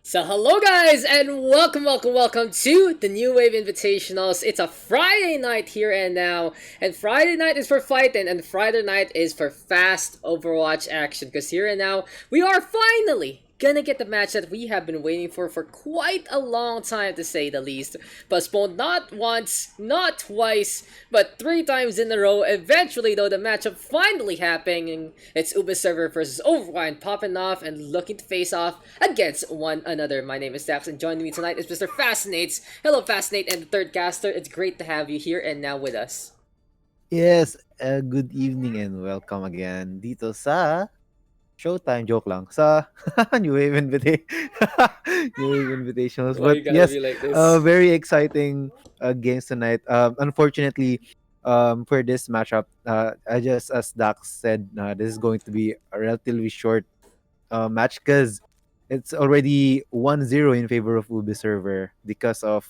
So hello guys and welcome to the New Wave Invitationals. It's a Friday night here and now, and Friday night is for fighting and Friday night is for fast Overwatch action because here and now we are finally gonna get the match that we have been waiting for quite a long time, to say the least. Postponed not once, not twice, but three times in a row. Eventually, though, the matchup finally happening. It's Uber Server versus Overwine popping off and looking to face off against one another. My name is Daks, and joining me tonight is Mr. Fascinates. Hello, Fascinate, and the third caster. It's great to have you here and now with us. Yes, good evening and welcome again dito sa Showtime. Joke lang. Sa New Wave New Wave Invitationals. Why But you gotta yes, be like this? very exciting games tonight. Unfortunately, for this matchup, I just as Dax said, this is going to be a relatively short match because it's already 1-0 in favor of Ubi server because of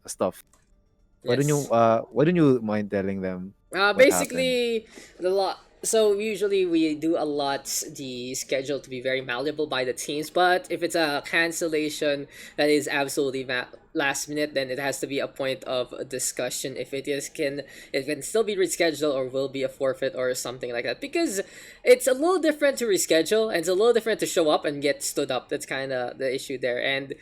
stuff. Yes. Why don't you mind telling them what happened? Basically, the lot. So usually we do a lot the schedule to be very malleable by the teams, but if it's a cancellation that is absolutely last minute, then it has to be a point of discussion if it can still be rescheduled or will be a forfeit or something like that. Because it's a little different to reschedule and it's a little different to show up and get stood up. That's kind of the issue there. And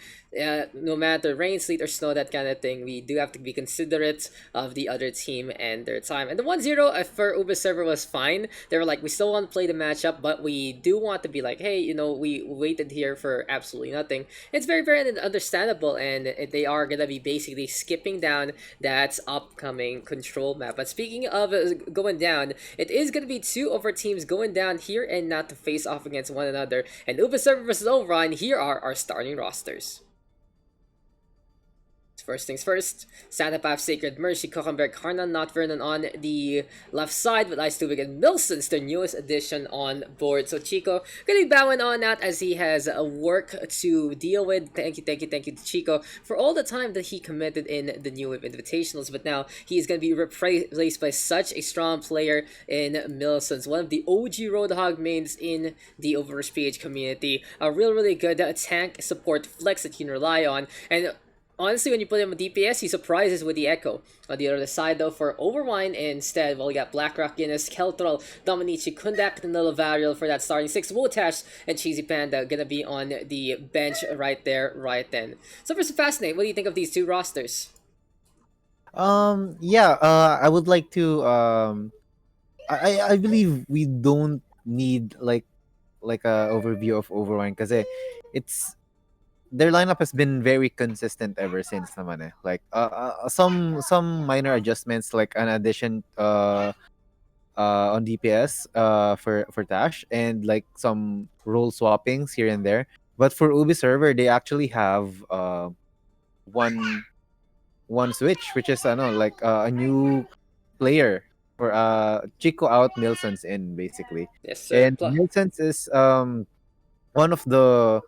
no matter rain, sleet, or snow, that kind of thing, we do have to be considerate of the other team and their time. And the 1-0 for Uber server was fine. They were like, we still want to play the matchup, but we do want to be like, hey, we waited here for absolutely nothing. It's very, very understandable, and they are going to be basically skipping down that upcoming control map. But speaking of going down, it is going to be two of our teams going down here and not to face off against one another. And Uber server versus Overrun, here are our starting rosters. First things first, Santa Path, Sacred Mercy, Kokenberg, Harnan, Not Vernon on the left side with Ice Tubig and Milson's the newest addition on board. So Chico gonna be bowing on that as he has a work to deal with. Thank you to Chico for all the time that he committed in the New Wave Invitationals. But now he's gonna be replaced by such a strong player in Milson's, one of the OG Roadhog mains in the Overwatch PH community. A really good tank support flex that you can rely on. And honestly, when you put him with DPS, he surprises with the Echo. On the other side, though, for Overwine, instead, well, we got Blackrock, Guinness, Keltral, Dominici, Kundak, and Varial for that starting six. Wotash and Cheesy Panda gonna be on the bench right there, right then. So, for some Fascinate, what do you think of these two rosters? Yeah, I would like to I believe we don't need like a overview of Overwine because it's their lineup has been very consistent ever since naman eh. Like some minor adjustments like an addition on DPS for Tash and like some role swappings here and there. But for Ubi server, they actually have one one switch, which is a new player for Chico out, Nilsson's in basically, Yes, sir. and Nilsson's is one of the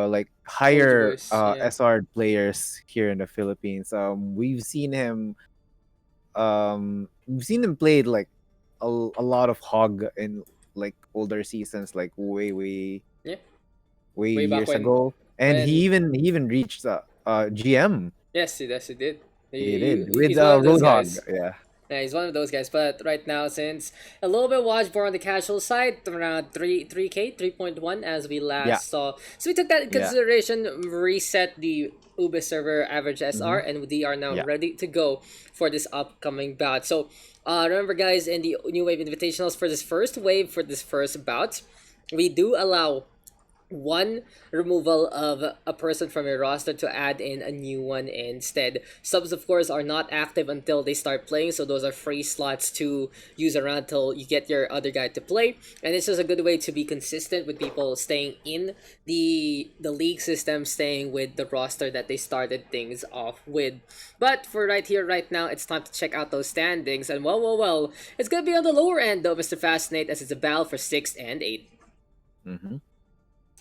like OG higher boys, yeah. SR players here in the Philippines. We've seen him played like a lot of hog in like older seasons, like Yeah, way way back years when, ago, and when, he even reached GM. yes, he did. He did with He's one of those Roadhog. guys. Yeah, Yeah, he's one of those guys. But right now, since a little bit watch more on the casual side, around 3K, 3.1 as we yeah, last saw. So we took that in yeah. consideration, reset the Uber server average SR, Mm-hmm. and we are now Yeah. ready to go for this upcoming bout. So remember, guys, in the New Wave Invitationals for this first wave, for this first bout, we do allow one removal of a person from your roster to add in a new one instead. Subs, of course, are not active until they start playing, so those are free slots to use around until you get your other guy to play. And it's just a good way to be consistent with people staying in the league system, staying with the roster that they started things off with. But for right here, right now, it's time to check out those standings. And well, it's gonna be on the lower end though, Mr. Fascinate, as it's a battle for 6th and 8th. Mm-hmm.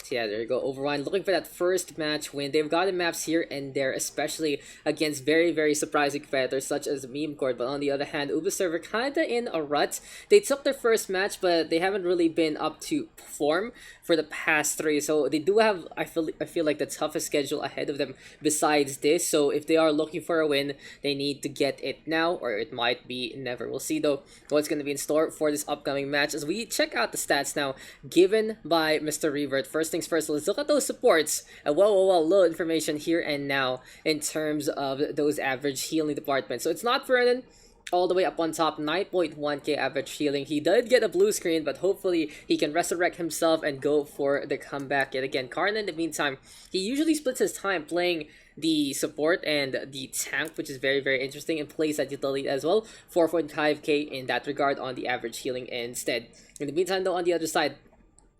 Yeah, there you go. Overwine looking for that first match win. They've gotten maps here and there, especially against very, very surprising competitors such as Meme Court. But on the other hand, Uber Server kinda in a rut. They took their first match, but they haven't really been up to form for the past three. So they do have, I feel like the toughest schedule ahead of them besides this. So if they are looking for a win, they need to get it now, or it might be never. We'll see though what's gonna be in store for this upcoming match as we check out the stats now given by Mr. Revert. First things first, let's look at those supports. Whoa, whoa, whoa, little information here and now in terms of those average healing departments. So it's not Vernon, all the way up on top, 9.1k average healing. He did get a blue screen, but hopefully he can resurrect himself and go for the comeback yet again. Karn, in the meantime, he usually splits his time playing the support and the tank, which is very, very interesting, and plays that utility as well. 4.5k in that regard on the average healing instead. In the meantime, though, on the other side,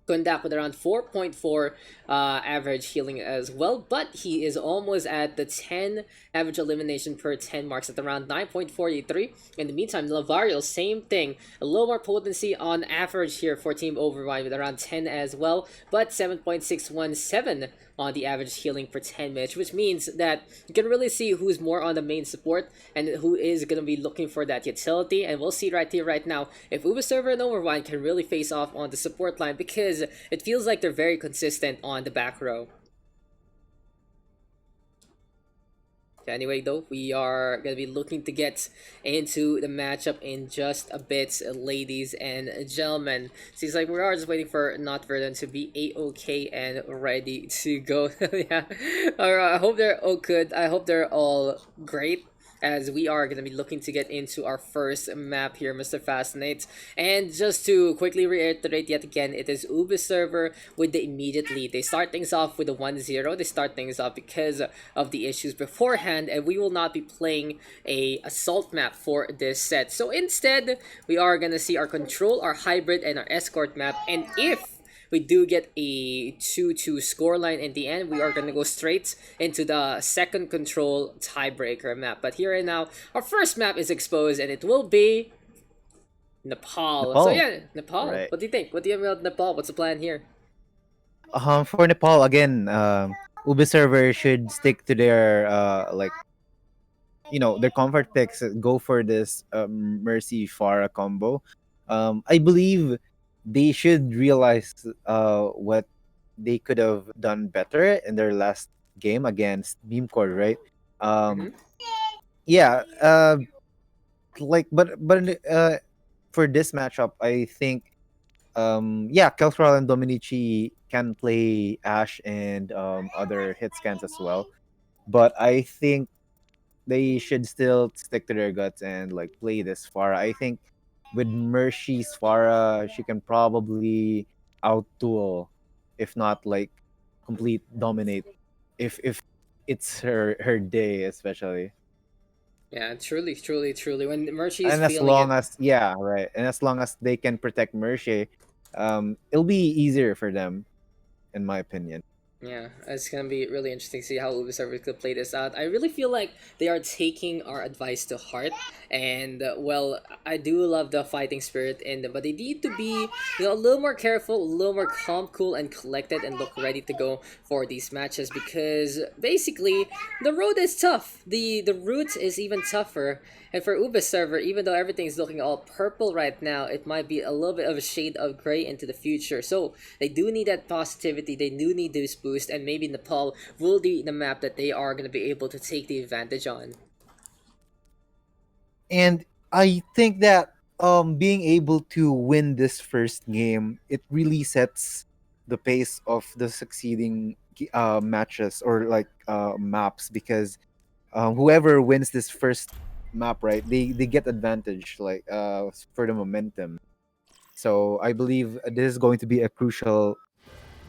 Kundak with around 4.4 average healing as well, but he is almost at the 10 average elimination per 10 marks at around 9.43. In the meantime, Lavario, same thing, a little more potency on average here for Team Overwine with around 10 as well, but 7.617 on the average healing per 10 minutes, which means that you can really see who's more on the main support and who is going to be looking for that utility. And we'll see right here, right now, if Uber Server and Overwine can really face off on the support line, because it feels like they're very consistent on the back row. Anyway, though, we are going to be looking to get into the matchup in just a bit, ladies and gentlemen. Seems like we are just waiting for Not Verdant to be A-OK and ready to go. Yeah. Alright, I hope they're all good. I hope they're all great, as we are going to be looking to get into our first map here, Mr. Fascinate. And just to quickly reiterate yet again, it is Ubi server with the immediate lead. They start things off with a 1-0. They start things off because of the issues beforehand, and we will not be playing a assault map for this set. So instead, we are going to see our control, our hybrid, and our escort map. And if we do get a 2-2 scoreline in the end, we are going to go straight into the second control tiebreaker map. But here and now, our first map is exposed, and it will be Nepal. So yeah, Nepal. Right. What do you think? What do you have about Nepal? What's the plan here? For Nepal again, Ubi server should stick to their their comfort picks. Go for this Mercy Farah combo. I believe they should realize what they could have done better in their last game against Beamcore, right? Mhm. Yeah. But for this matchup, I think Keltral and Dominici can play Ash and other hit scans as well. But I think they should still stick to their guts and like play this Farah. I think with Mercy's Farah, she can probably outduel, if not like complete dominate, if it's her day especially. Yeah, truly, truly, truly. When Mercy is And as feeling long it, as right, and as long as they can protect Mercy, it'll be easier for them, in my opinion. yeah, it's gonna be really interesting to see how Ubisoft could play this out. I really feel like they are taking our advice to heart, and well, I do love the fighting spirit in them, but they need to be, a little more careful, a little more calm, cool, and collected, and look ready to go for these matches, because basically the road is tough. The route is even tougher. And for Uber server, even though everything's looking all purple right now, it might be a little bit of a shade of gray into the future. So they do need that positivity, they do need this boost, and maybe Nepal will be the map that they are going to be able to take the advantage on. And I think that being able to win this first game, it really sets the pace of the succeeding matches or like maps, because whoever wins this first map, right, they get advantage like for the momentum. So I believe this is going to be a crucial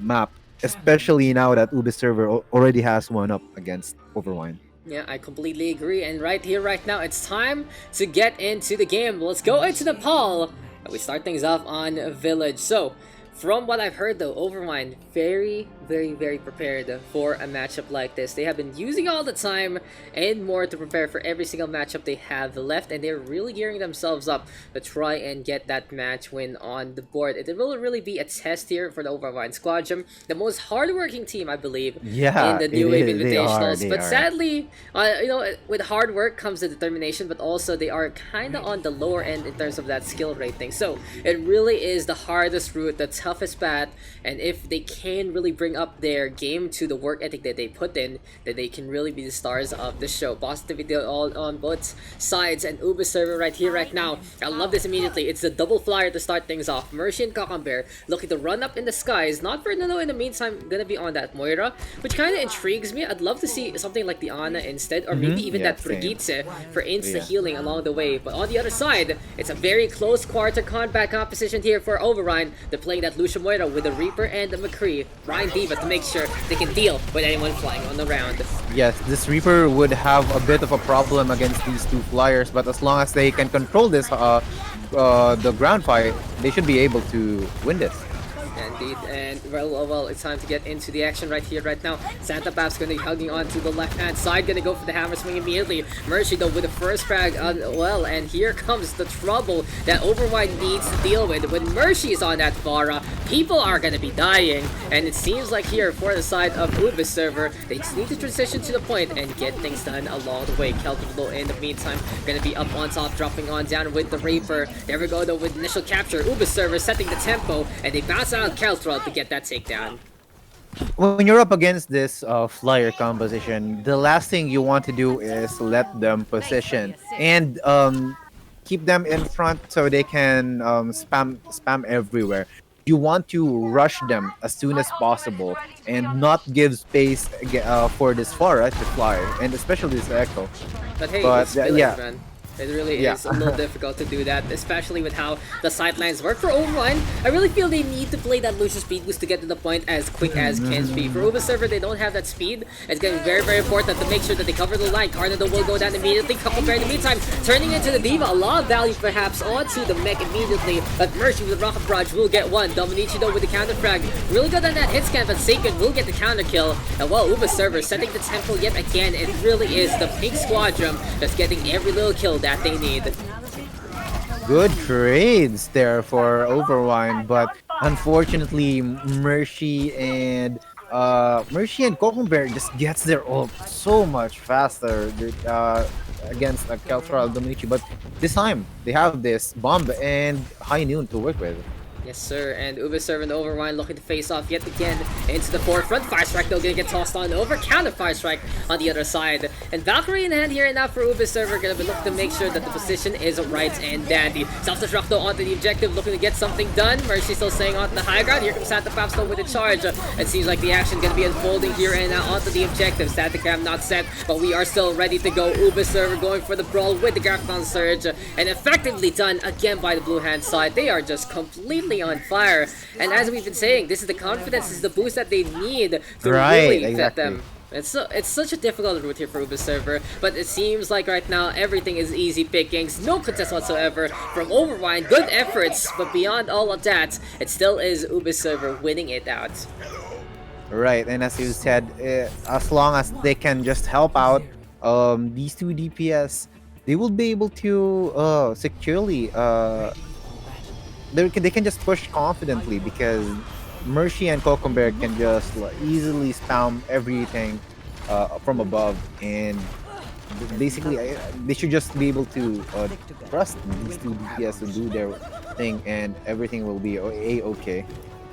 map, especially now that Ubi server already has one up against Overwine. Yeah, I completely agree. And right here, right now, it's time to get into the game. Let's go into Nepal. And we start things off on Village. So, from what I've heard though, Overmind, very, very, very prepared for a matchup like this. They have been using all the time and more to prepare for every single matchup they have left, and they're really gearing themselves up to try and get that match win on the board. It will really be a test here for the Overwine Squadron, the most hardworking team, I believe, in Yeah, the it new Wave is. They are. Invitationals. They But are. sadly, with hard work comes the determination, but also they are kind of on the lower end in terms of that skill rating. So it really is the hardest route, the toughest path, and if they can really bring up their game to the work ethic that they put in, then they can really be the stars of the show. Positivity all on both sides, and Uber server right here, right now. I love this immediately. It's the double flyer to start things off. Mercy and Cockambear looking to run up in the skies. Not for no, in the meantime, gonna be on that Moira, which kind of intrigues me. I'd love to see something like the Ana instead, or maybe even Yeah, that same. Brigitte for insta Yeah. healing along the way. But on the other side, it's a very close quarter combat composition here for Overwine. They're playing that Lucia Moira with the Reaper and the McCree, Ryan Diva, to make sure they can deal with anyone flying on the round. Yes, this Reaper would have a bit of a problem against these two flyers, but as long as they can control this, the ground fight, they should be able to win this. Indeed, and well, it's time to get into the action right here, right now. Santa Pap's gonna be hugging on to the left-hand side, gonna go for the hammer swing immediately. Mercy, though, with the first frag, and here comes the trouble that Overwine needs to deal with. When Mercy is on that Vara, people are gonna be dying, and it seems like here, for the side of Uber's server, they just need to transition to the point and get things done along the way. Kelvin, in the meantime, gonna be up on top, dropping on down with the Reaper. There we go, though, with initial capture. Uber's server setting the tempo, and they bounce out Kelthrall to get that takedown. When you're up against this flyer composition, the last thing you want to do is let them position and keep them in front so they can spam everywhere. You want to rush them as soon as possible and not give space for this Pharah to fly, and especially this Echo. But hey, But it's village, yeah, man. It really yeah. is a little difficult to do that, especially with how the sidelines work for Overwine. I really feel they need to play that Lucius speed boost to get to the point as quick as can be. For Uber server, they don't have that speed. It's getting very, very important to make sure that they cover the line. Carnado will go down immediately. Cuckleberry in the meantime, turning into the Diva. A lot of value perhaps onto the mech immediately. But Mercy with the Rocket Barrage will get one. Dominici though with the counter frag. Really good on that hit scan, but Sacred will get the counter kill. And while Uber server setting the tempo yet again, it really is the Pink Squadron that's getting every little kill that they need. Good trades there for Overwine, but unfortunately, Mercy and Cucumber just gets their ult so much faster against Keltral Dominici. But this time, they have this Bomb and High Noon to work with. Yes, sir, and Uber server and Overwine looking to face off yet again into the forefront. Fire Strike though gonna get tossed on over. Counter Fire Strike on the other side. And Valkyrie in hand here and now for Uber server, gonna be looking to make sure that the position is right and dandy. Self-destruct though onto the objective, looking to get something done. Mercy still staying onto the high ground. Here comes Santa Paps though with a charge. It seems like the action gonna be unfolding here and now onto the objective. Staticam not set, but we are still ready to go. Uber server going for the brawl with the Graviton Surge, and effectively done again by the blue hand side. They are just completely on fire, and as we've been saying, this is the confidence, this is the boost that they need to really fit them. It's such a difficult route here for Uber server, but it seems like right now everything is easy pickings, no contest whatsoever from Overwine. Good efforts, but beyond all of that, it still is Uber server winning it out. Right, and as you said, as long as they can just help out these two DPS, they will be able to securely they can just push confidently, because Mercy and Cucumber can just easily spam everything from above, and basically they should just be able to trust these two DPS to do their thing, and everything will be a-okay.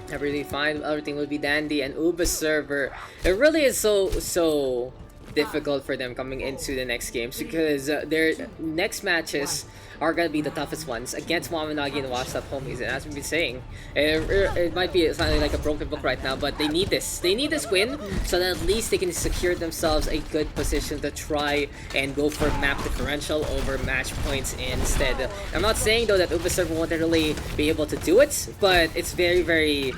Everything fine, everything will be dandy, and Uber server, it really is so difficult for them coming into the next games, because their next matches are gonna be the toughest ones against Wamanagi and Washed Up Homies. And as we've been saying, it might be sounding like a broken book right now, but they need this. They need this win so that at least they can secure themselves a good position to try and go for map differential over match points instead. I'm not saying though that Uber server won't really be able to do it, but it's very, very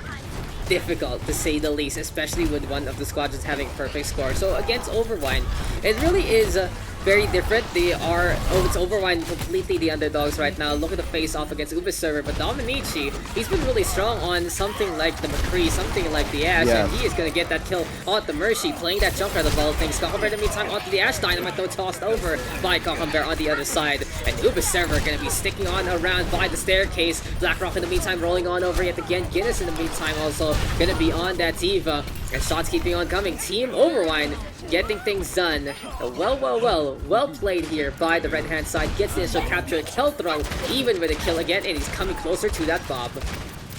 difficult to say the least, especially with one of the squadrons having perfect score. So against Overwine, it really is very different. It's Overwine completely the underdogs right now. Look at the face off against Uber server, but Dominici, he's been really strong on something like the McCree, something like the Ash, and Yes. he is gonna get that kill on the Mercy, playing that Junkrat of all things. Cucumber in the meantime onto the Ash Dynamite, though tossed over by Cucumber on the other side, and Uber server gonna be sticking on around by the staircase. Blackrock in the meantime rolling on over yet again. Guinness in the meantime also gonna be on that Diva, and shots keeping on coming. Team Overwine getting things done. Well played here by the red hand side. Gets the initial capture. Kelthro even with a kill again, and he's coming closer to that Bob.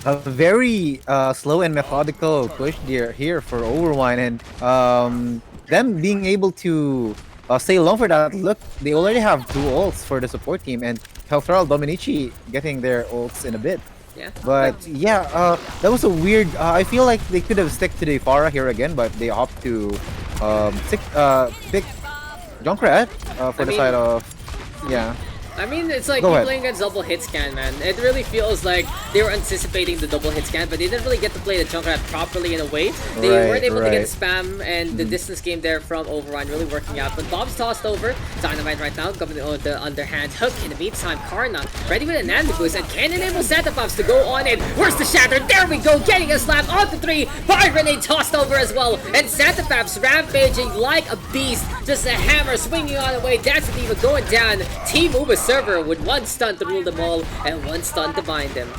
A very slow and methodical push here for Overwine, and them being able to stay long for that. Look, they already have 2 ults for the support team, and Helthral Dominici getting their ults in a bit. Yeah. But yeah, that was a weird. I feel like they could have stick to the Pharah here again, but they opt to pick Junkrat for the side of yeah. I mean, it's like Go you're ahead. playing against double hit scan, man. It really feels like they were anticipating the double hit scan, but they didn't really get to play the Junkrat properly in a way. They weren't able to get the spam and the distance game there from Overrun really working out. But Bob's tossed over. Dynamite right now, coming on the underhand hook. In the meantime, Karna ready with an Nandi boost and can enable Santa Pops to go on in. Where's the shatter? There we go, getting a slam onto 3. Fire grenade tossed over as well. And Santa Pops rampaging like a beast. Just a hammer swinging on the way. That's the Diva going down. Team Uber server with 1 stun to rule them all and 1 stun to bind them.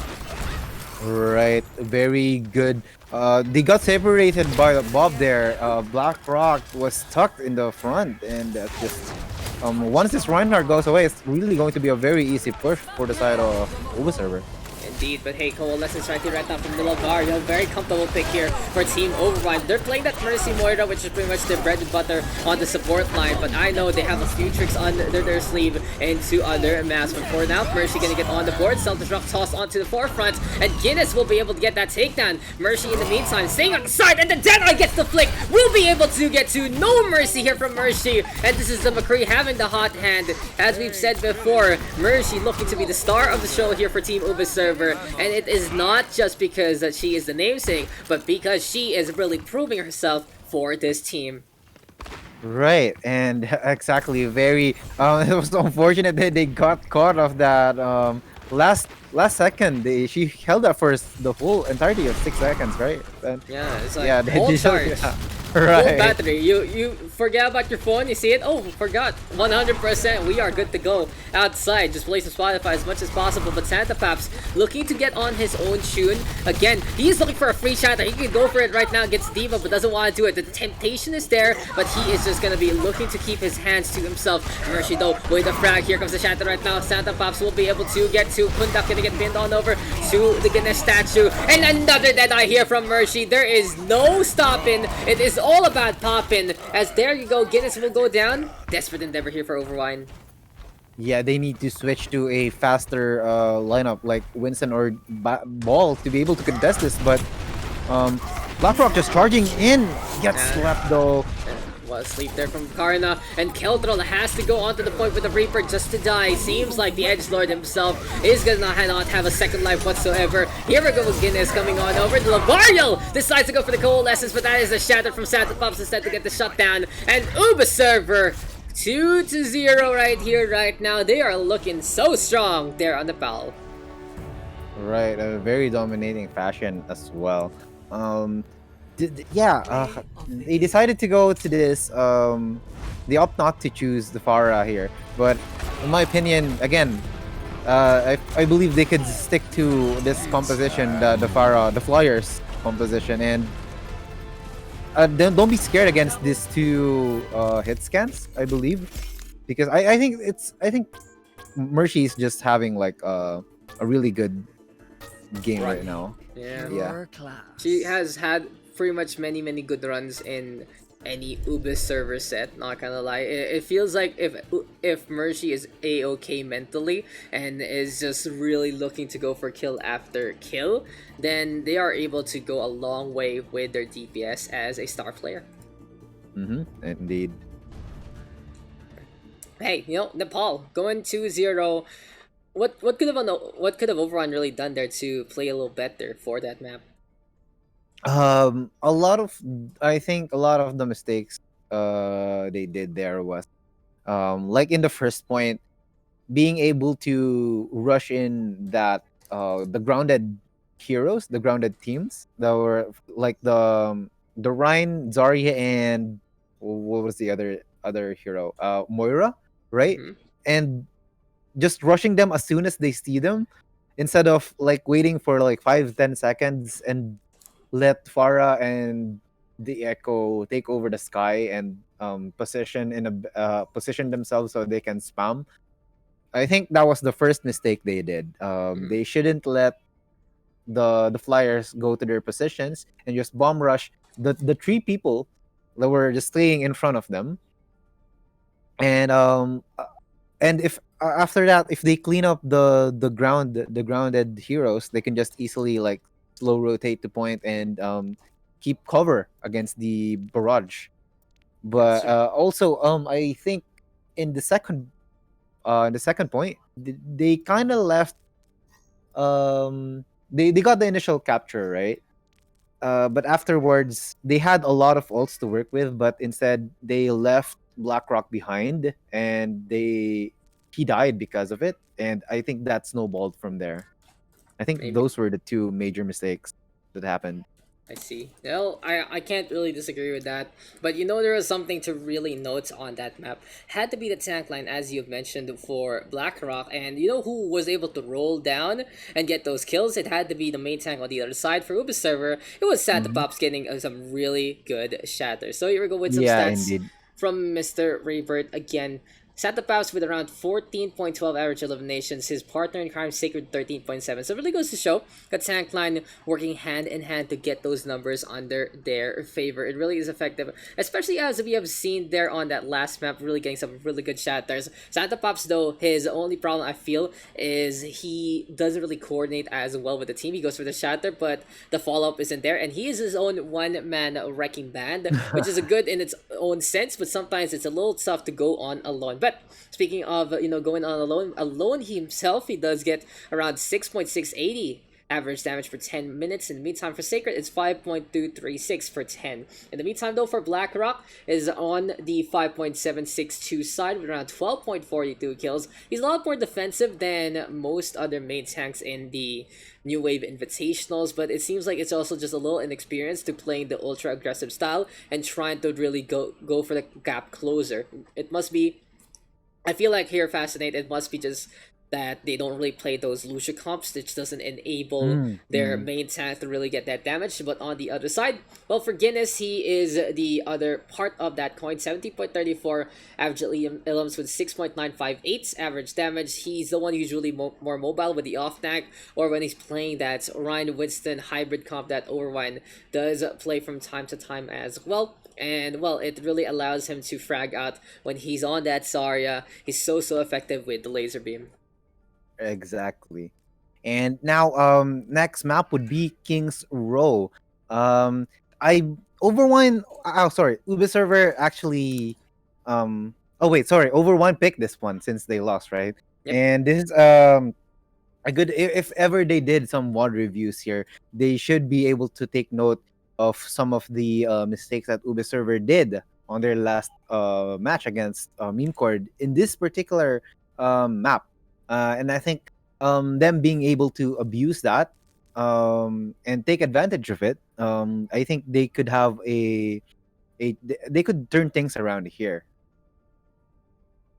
Right, very good. They got separated by Bob there. Blackrock was stuck in the front, and that's just once this Reinhardt goes away, it's really going to be a very easy push for the side of Uber server. Indeed, but hey, Coalescence right here right now from Milavario. Very comfortable pick here for Team Overwine. They're playing that Mercy Moira, which is pretty much their bread and butter on the support line, but I know they have a few tricks under their sleeve into other maps. But for now, Mercy gonna get on the board. Self-destruct toss onto the forefront, and Guinness will be able to get that takedown. Mercy in the meantime staying on the side, and the Deadeye gets the flick. We'll be able to get to no mercy here from Mercy, and this is the McCree having the hot hand. As we've said before, Mercy looking to be the star of the show here for Team Uber server. And it is not just because that she is the namesake, but because she is really proving herself for this team. Right, and exactly, very. It was unfortunate that they got caught off that last second. She held that for the whole entirety of 6 seconds, right? And, Yeah, it's like yeah, whole charge. yeah, Full right. battery. You forget about your phone, you see it? Oh, forgot. 100%. We are good to go outside. Just play some Spotify as much as possible. But Santa Paps looking to get on his own tune. Again, he's looking for a free shatter. He can go for it right now against Diva, but doesn't want to do it. The temptation is there, but he is just going to be looking to keep his hands to himself. Mercy though, with the frag. Here comes the shatter right now. Santa Paps will be able to get to Kundak, gonna get pinned on over to the Ganesh statue. And another Deadeye here from Mercy. There is no stopping. It is all about popping. As there you go, Guinness will go down. Desperate endeavor here for Overwine. Yeah, they need to switch to a faster lineup like Winston or Ball to be able to contest this. But Blackrock just charging in, gets slapped though. Was sleep there from Karna, and Keldrol has to go onto the point with the Reaper just to die. Seems like the Edgelord himself is gonna not have a second life whatsoever. Here we go with Guinness coming on over. Lavario decides to go for the Coalescence, but that is a shatter from Santa Pops instead to get the shutdown. And Uber server 2-0 right here, right now. They are looking so strong there on the Nepal. Right, a very dominating fashion as well. They decided to go to this. They opt not to choose the Pharah here, but in my opinion, again, I believe they could stick to this composition, the Pharah, the Flyers composition, and don't be scared against these 2 hit scans. I believe, because I think Mercy is just having like a really good game right now. Yeah. She has had pretty much many good runs in any Ubis server set, not gonna lie. It feels like if Mercy is a-okay mentally and is just really looking to go for kill after kill, then they are able to go a long way with their DPS as a star player. Indeed. Hey, Nepal going 2-0. What could have Overrun really done there to play a little better for that map? I think a lot of the mistakes they did there was Like in the first point, being able to rush in that the grounded heroes, the grounded teams that were like the Rhine, Zarya, and what was the other hero? Moira, right? Hmm. And just rushing them as soon as they see them, instead of like waiting for like 5-10 seconds and let Farah and the Echo take over the sky and position themselves so they can spam. I think that was the first mistake they did. Hmm. They shouldn't let the flyers go to their positions and just bomb rush the three people that were just staying in front of them. And if after that, if they clean up the grounded heroes, they can just easily like slow rotate to point and keep cover against the barrage. That's But true. also, I think in the second point, they kind of left. They got the initial capture, right? But afterwards, they had a lot of ults to work with, but instead they left BlackRock behind, and he died because of it. And I think that snowballed from there. I think Maybe. those were the two major mistakes that happened. I see. Well, I can't really disagree with that. But you know, there was something to really note on that map. Had to be the tank line, as you've mentioned, for BlackRock. And you know who was able to roll down and get those kills? It had to be the main tank on the other side. For Uber server, it was Santa Hmm. Pops getting some really good shatters. So here we go with some Yeah, stats indeed. from Mr. Raybert again. Santa Paps with around 14.12 average eliminations, his partner in crime Sacred 13.7. So it really goes to show that Tank Line working hand in hand to get those numbers under their favor. It really is effective, especially as we have seen there on that last map, really getting some really good shatters. Santa Pops, though, his only problem I feel is he doesn't really coordinate as well with the team. He goes for the shatter, but the follow up isn't there, and he is his own one man wrecking band, which is a good in its own sense, but sometimes it's a little tough to go on alone. But speaking of going on alone himself, he does get around 6.680 average damage for 10 minutes. In the meantime, for Sacred, it's 5.236 for 10. In the meantime, though, for BlackRock, is on the 5.762 side with around 12.42 kills. He's a lot more defensive than most other main tanks in the New Wave Invitationals, but it seems like it's also just a little inexperienced to playing the ultra aggressive style and trying to really go for the gap closer. It must be, I feel like here Fascinate, it must be just that they don't really play those Lucia comps, which doesn't enable their Mm. main tank to really get that damage. But on the other side, well, for Guinness, he is the other part of that coin. 70.34 average elims with 6.958 average damage. He's the one usually more mobile with the off tank, or when he's playing that Ryan Winston hybrid comp that Overwine does play from time to time as well. And well, it really allows him to frag out when he's on that Zarya. He's so effective with the laser beam. Exactly. And now, next map would be King's Row. I Overwine. Oh, sorry, Ubi server actually. Oh wait, sorry. Overwine picked this one since they lost, right? Yep. And this is a good. If ever they did some WOD reviews here, they should be able to take note of some of the mistakes that Ubi server did on their last match against Meme Cord in this particular map. And I think them being able to abuse that and take advantage of it, I think they could have they could turn things around here.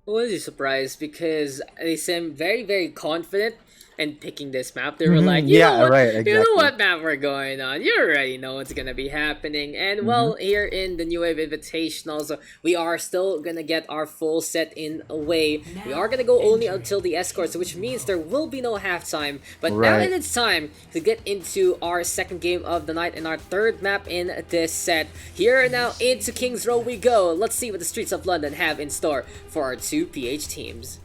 Was you surprised because they seem very confident in picking this map. They were like, Mhm, yeah, right, you know exactly. what map we're going on. You already know what's gonna be happening. And Hmm. well, here in the New Wave Invitationals, we are still gonna get our full set in a way. We are gonna go only until the escorts, which means there will be no halftime. But now Right. it is time to get into our second game of the night and our third map in this set. Here now into King's Row we go. Let's see what the streets of London have in store for our two PH teams.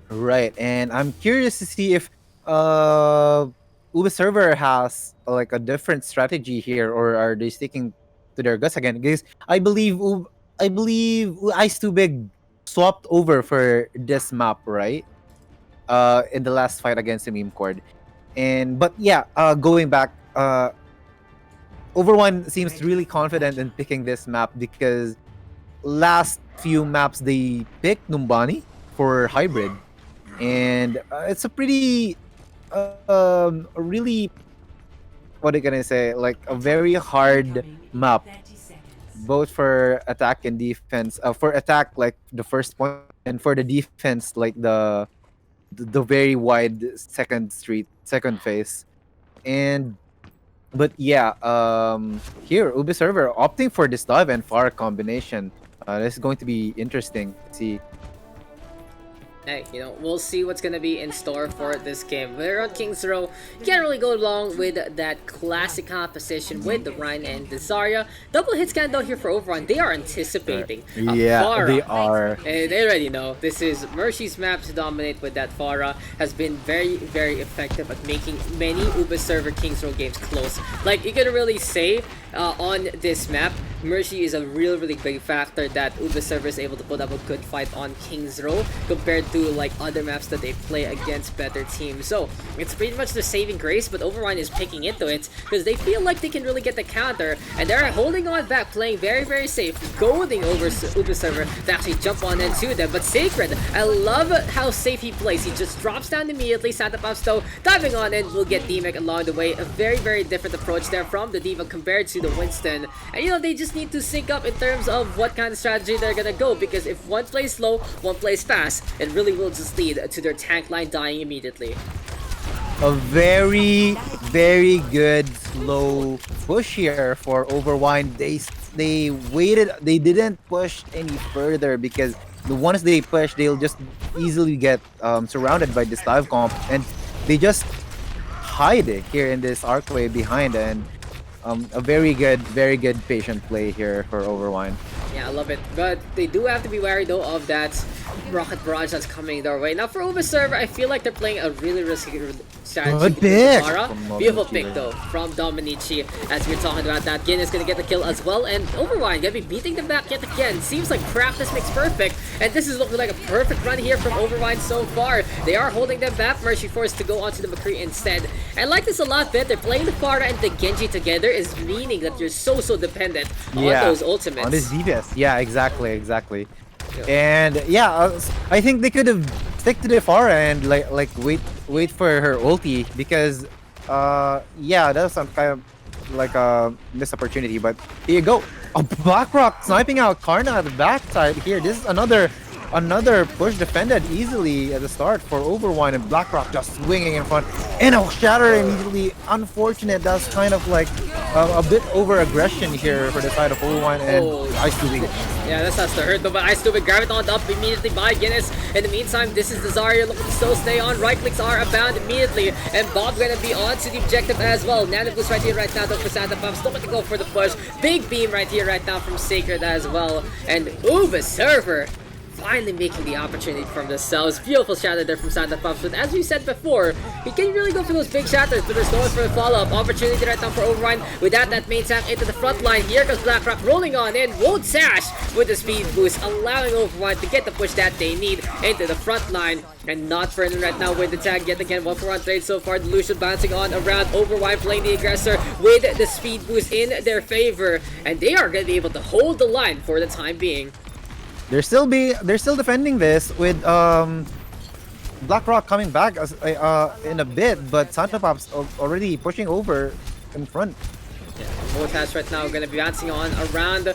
Right, and I'm curious to see if uh Uber server has like a different strategy here, or are they sticking to their guts again? Because I believe Ice Too Big swapped over for this map, right? In the last fight against the meme cord. And but yeah, going back, Overone seems really confident in picking this map because last few maps they picked Numbani for hybrid, and it's a pretty a really, what can I say, like a very hard map, both for attack and defense. For attack, like the first point, and for the defense, like the very wide second phase. And but yeah, here Ubi server opting for this dive and far combination. This is going to be interesting to see. Hey, we'll see what's gonna be in store for this game. We're on King's Row. You can't really go along with that classic composition with the Rhine and the Zarya. Double hit scan though here for Overrun. They are anticipating a Yeah, Pharah. they are. And they already know this is Mercy's map to dominate with that Pharah has been very, very effective at making many Uber server King's Row games close. Like, you can really say on this map, Mercy is a really big factor that Uber server is able to put up a good fight on King's Row compared to like other maps that they play against better teams. So it's pretty much the saving grace, but Overwine is picking into it because they feel like they can really get the counter, and they're holding on back, playing very safe, goading over Uber server to actually jump on into them. But Sacred, I love how safe he plays. He just drops down immediately. Santa Pops though diving on in will get D-Mech along the way. A very different approach there from the D.Va compared to the Winston, and they just need to sync up in terms of what kind of strategy they're gonna go, because if one plays slow, one plays fast, it really will just lead to their tank line dying immediately. A very good slow push here for Overwine. They waited. They didn't push any further because the once they push, they'll just easily get surrounded by this dive comp, and they just hide here in this archway behind. And a very good patient play here for Overwine. Yeah, I love it. But they do have to be wary though of that rocket barrage that's coming their way. Now for Uber server, I feel like they're playing a really risky strategy. Good pick! Beautiful pick though from Dominici, as we're talking about that. Gin is gonna get the kill as well, and Overwine gonna be beating them back yet again. Seems like practice makes perfect, and this is looking like a perfect run here from Overwine so far. They are holding them back. Mercy forced to go onto the McCree instead. I like this a lot better. Playing the Pharah and the Genji together is meaning that you're so dependent on those ultimates. On this DPS. Yeah, exactly. And yeah, I think they could have stick to the Pharah and like wait for her ulti, because yeah, that's some kind of like a missed opportunity. But here you go, a Blackrock sniping out Karna at the backside here. This is another push defended easily at the start for Overwine, and Blackrock just swinging in front and a shatter immediately. Unfortunate. That's kind of like a bit over aggression here for the side of Overwine, and Ice Tubing. Yeah, that has to hurt though, but Ice Tubing gravitoned up immediately by Guinness. In the meantime, this is the Zarya looking to still stay on. Right clicks are abound immediately, and Bob gonna be on to the objective as well. Nano Boost right here right now though for Santa Pops. Still gonna go for the push. Big beam right here right now from Sacred as well. And Uva server finally making the opportunity from themselves. Beautiful shatter there from Santa Pops, but as we said before, he can really go for those big shatters, but there's no one for a follow-up. Opportunity right now for Overwine without that main tank into the front line. Here comes Blackrock rolling on in, won't sash with the speed boost, allowing Overwine to get the push that they need into the front line. And not Ferdinand right now with the tag yet again. 1-for-1 trade so far. Delusion bouncing on around. Overwine playing the aggressor with the speed boost in their favor, and they are going to be able to hold the line for the time being. They're still defending this with Blackrock coming back as in a bit, but Santa Pops already pushing over in front. Voltas right now going to be bouncing on around the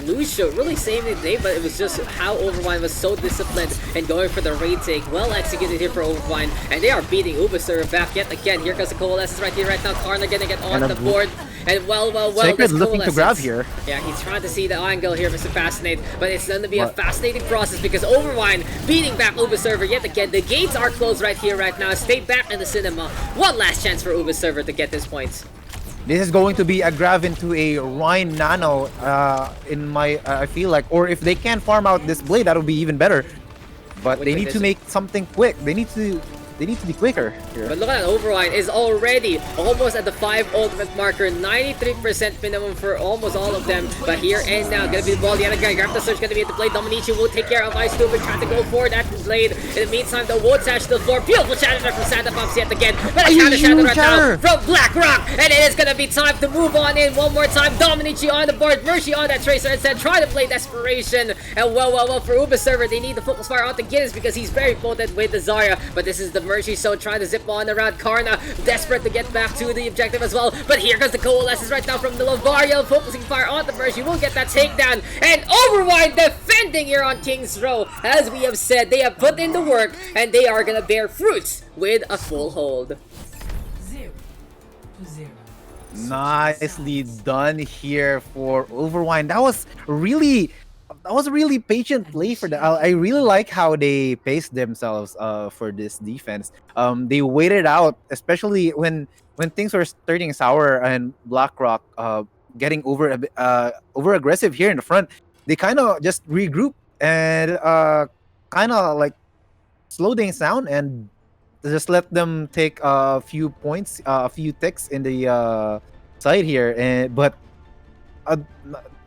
Lucio, really saving the day, but it was just how Overwine was so disciplined and going for the raid take. Well executed here for Overwine, and they are beating Uberserver back yet again. Here comes the Coalescence right here right now. Karna gonna get on the board, and well, Sacred looking to grab here. Yeah, he's trying to see the angle here, Mr. Fascinate, but it's going to be a fascinating process because Overwine beating back Uberserver yet again. The gates are closed right here right now. Stay back in the cinema. One last chance for Uberserver to get this point. This is going to be a grab into a Rhine Nano, in my, I feel like, or if they can farm out this blade, that'll be even better. But they need to make something quick. They need to they need to be quicker here. But look at that, Overwine is already almost at the 5 ultimate marker, 93% minimum for almost all of them. But here and now, gonna be the ball, the other guy, grab the surge, gonna be at the blade. Dominici will take care of Ice Stupid, trying to go for that blade. In the meantime, the wood sash to the floor. Beautiful shatter from Santa Pops yet again. But a counter shatter right now from BlackRock. And it is gonna be time to move on in one more time. Dominici on the board, Mercy on that Tracer instead, try to play Desperation. And well, for Uber server, they need the focus fire onto Guinness because he's very potent with the Zarya. But this is the Mercy, so trying to zip on around Karna, desperate to get back to the objective as well. But here comes the Coalescence right now from the Lavaria, focusing fire on the Mercy, will get that takedown. And Overwine defending here on King's Row. As we have said, they have put in the work and they are gonna bear fruits with a full hold. 0-0. Nicely done here for Overwine. That was a really patient play for them. I really like how they paced themselves for this defense. They waited out, especially when things were turning sour and BlackRock getting over aggressive here in the front. They kind of just regroup and kind of like slow things down and just let them take a few points, a few ticks in the side here. But uh,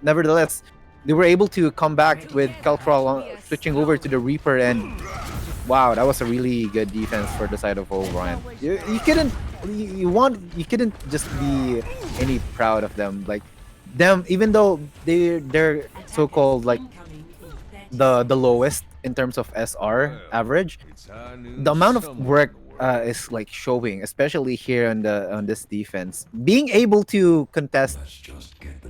nevertheless, they were able to come back with Keltral switching over to the Reaper, and wow, that was a really good defense for the side of Overwine. You couldn't just be any proud of them. Like them, even though they're so-called like the lowest in terms of SR average, the amount of work is like showing, especially here on this defense. Being able to contest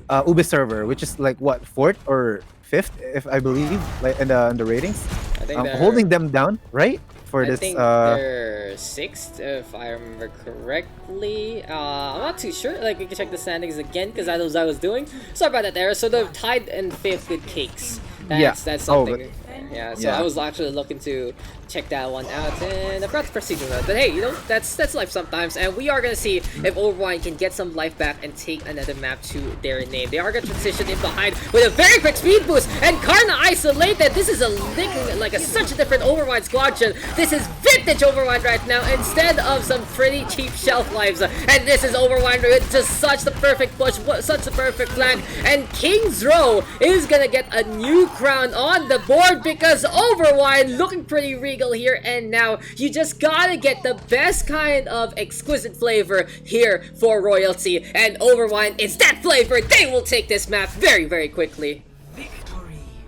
Ube server, which is like what, fourth or fifth, if I believe, like in the ratings, I think holding them down, right? For I this, think they're 6th, if I remember correctly. I'm not too sure. Like, we can check the standings again because that was what I was doing. Sorry about that there. So they're tied in 5th with Cakes. That's something. Yeah, so yeah. I was actually looking to check that one out, and I forgot to proceed with that. But hey, you know, that's life sometimes, and we are gonna see if Overwine can get some life back and take another map to their name. They are gonna transition in behind with a very quick speed boost, and Karna isolated. This is such a different Overwine squadron. This is vintage Overwine right now, instead of some pretty cheap shelf lives. And this is Overwine with just such the perfect push, such the perfect flank, and King's Row is gonna get a new crown on the board because Overwine looking pretty regal here, and now you just gotta get the best kind of exquisite flavor here for Royalty, and Overwine is that flavor. They will take this map very, very quickly.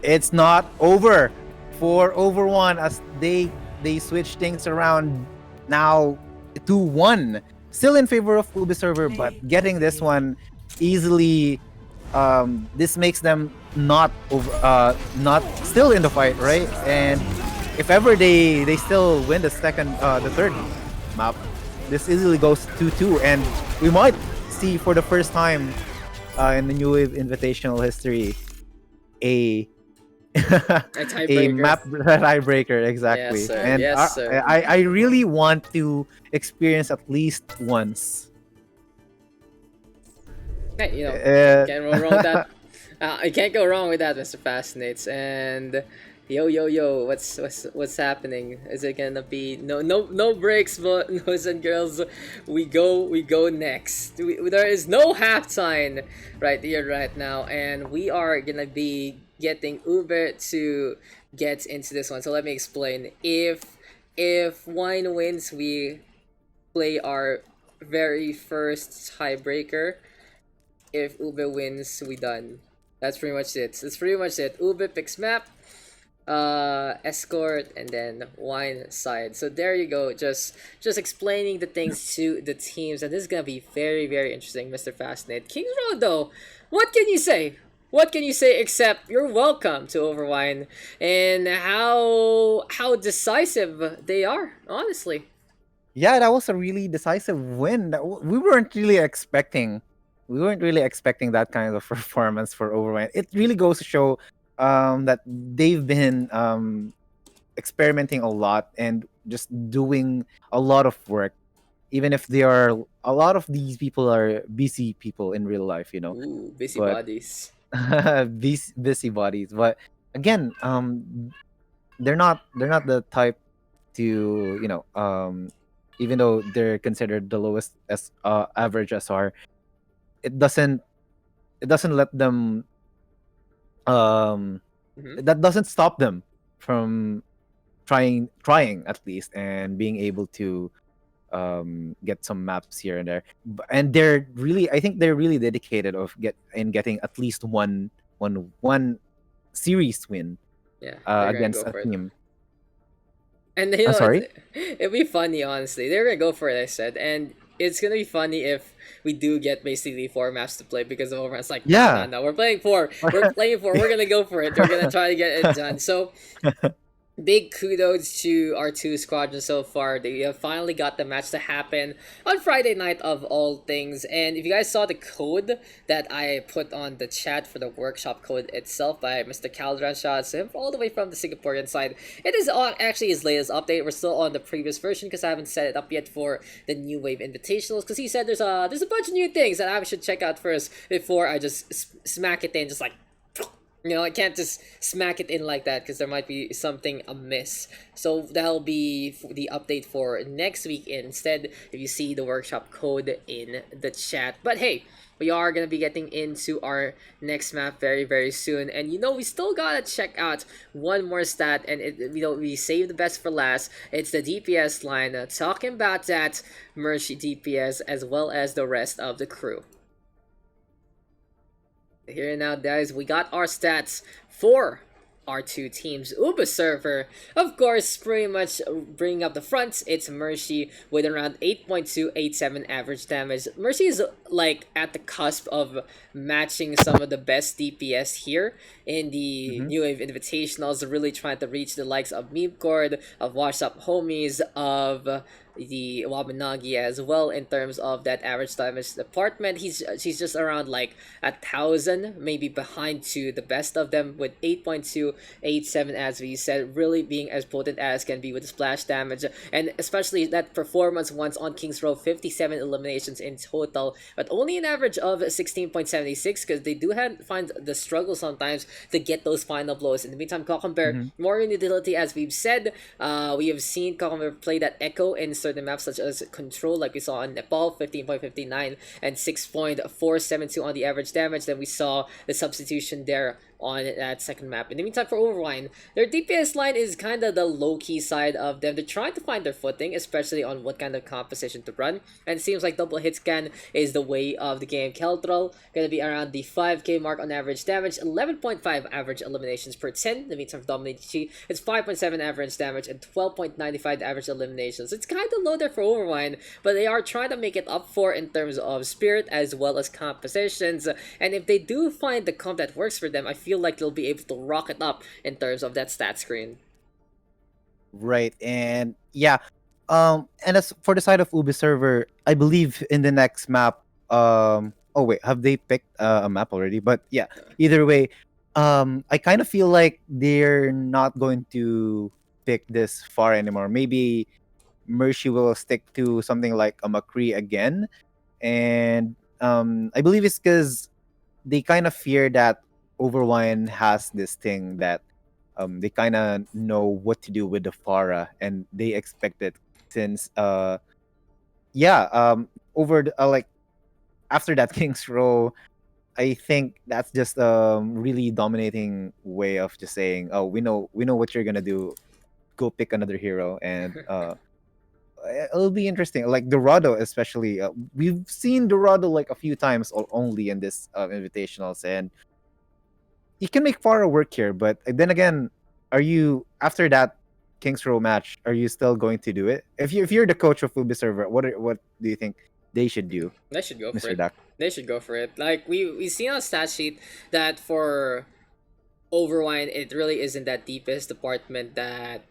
It's not over for Overwine as they switch things around now 2-1. Still in favor of Ube server, but getting this one easily. This makes them not still in the fight, right? And if ever they still win the third map, this easily goes 2-2, and we might see for the first time in the New Wave Invitational history a a map tiebreaker, exactly. Yes, sir. And Yes, sir. I really want to experience at least once. Hey, you know, can't go wrong with that. I can't go wrong with that, Mr. Fascinates. And yo, what's happening? Is it gonna be no breaks, but boys and girls, we go next. There is no halftime right here right now, and we are gonna be getting Uber to get into this one. So let me explain. If Wine wins, we play our very first tiebreaker. If Ube wins, we done. That's pretty much it. That's pretty much it. Ube picks map, escort, and then Wine side. So there you go. Just explaining the things to the teams, and this is gonna be very, very interesting, Mr. Fascinate. Kings Road though, what can you say? What can you say except you're welcome to Overwine and how decisive they are, honestly. Yeah, that was a really decisive win. We weren't really expecting. We weren't really expecting that kind of performance for Overwine. It really goes to show that they've been experimenting a lot and just doing a lot of work, even if they are a lot of these people are busy people in real life, you know. Ooh, busy But bodies. busybodies. But again, they're not the type to even though they're considered the lowest as average SR, it doesn't let them um Hmm. that doesn't stop them from trying at least and being able to get some maps here and there. And they're really, I think they're really dedicated of getting at least one series win Yeah, they're gonna against go a for it. team. And you know, Sorry. it'd be funny, honestly. They're gonna go for it, I said, and it's gonna be funny if we do get basically four maps to play because of Overwatch. Like, no, no, Yeah. no, we're playing four. We're playing four. We're gonna go for it. We're gonna try to get it done. So big kudos to our two squadrons so far. They have finally got the match to happen on Friday night of all things. And if you guys saw the code that I put on the chat for the workshop code itself by Mr. Calderon, shots him all the way from the Singaporean side. It is on actually his latest update. We're still on the previous version because I haven't set it up yet for the New Wave Invitationals. Because he said there's a bunch of new things that I should check out first before I just smack it in, just like I can't just smack it in like that because there might be something amiss. So that'll be the update for next week instead if you see the workshop code in the chat. But hey, we are going to be getting into our next map very, very soon. And we still got to check out one more stat. And we save the best for last. It's the DPS line. Talking about that Mercy DPS as well as the rest of the crew. Here now, guys, we got our stats for our two teams. Uber server, of course, pretty much bringing up the front. It's Mercy with around 8.287 average damage. Mercy is like at the cusp of matching some of the best DPS here in the Hmm. New Wave Invitationals. Really trying to reach the likes of Memecord, of Wash Up Homies, of the Wabanagi as well in terms of that average damage department. She's just around like 1,000, maybe behind to the best of them with 8.287 as we said, really being as potent as can be with splash damage, and especially that performance once on King's Row, 57 eliminations in total, but only an average of 16.76 because they do find the struggle sometimes to get those final blows. In the meantime, Cockambear, Hmm. more in utility as we've said. We have seen Cockambear play that Echo in certain maps such as Control, like we saw in Nepal, 15.59 and 6.472 on the average damage. Then we saw the substitution there on that second map. In the meantime, for Overwine, their DPS line is kind of the low-key side of them. They're trying to find their footing, especially on what kind of composition to run. And it seems like double hit scan is the way of the game. Keltrol gonna be around the 5k mark on average damage, 11.5 average eliminations per 10. In the meantime, for Dominate Chi, it's 5.7 average damage and 12.95 average eliminations. It's kind of low there for Overwine, but they are trying to make it up for in terms of spirit as well as compositions. And if they do find the comp that works for them, I feel like they'll be able to rock it up in terms of that stat screen. Right. And yeah. And as for the side of Ubi server, I believe in the next map. Oh wait, have they picked a map already? But yeah, either way, I kind of feel like they're not going to pick this far anymore. Maybe Mercy will stick to something like a McCree again, and I believe it's because they kind of fear that Overwine has this thing that they kind of know what to do with the Farah, and they expect it since yeah over like after that King's Row, I think that's just really dominating way of just saying, oh, we know what you're gonna do, go pick another hero. And it'll be interesting. Like Dorado, especially. We've seen Dorado like a few times only in this invitationals, and you can make Farah work here. But then again, are you after that Kings Row match? Are you still going to do it? If you're the coach of Fubi server, what do you think they should do, They should go for Mister it. Dak? They should go for it. Like we see on a stat sheet that for Overwine, it really isn't that deepest department that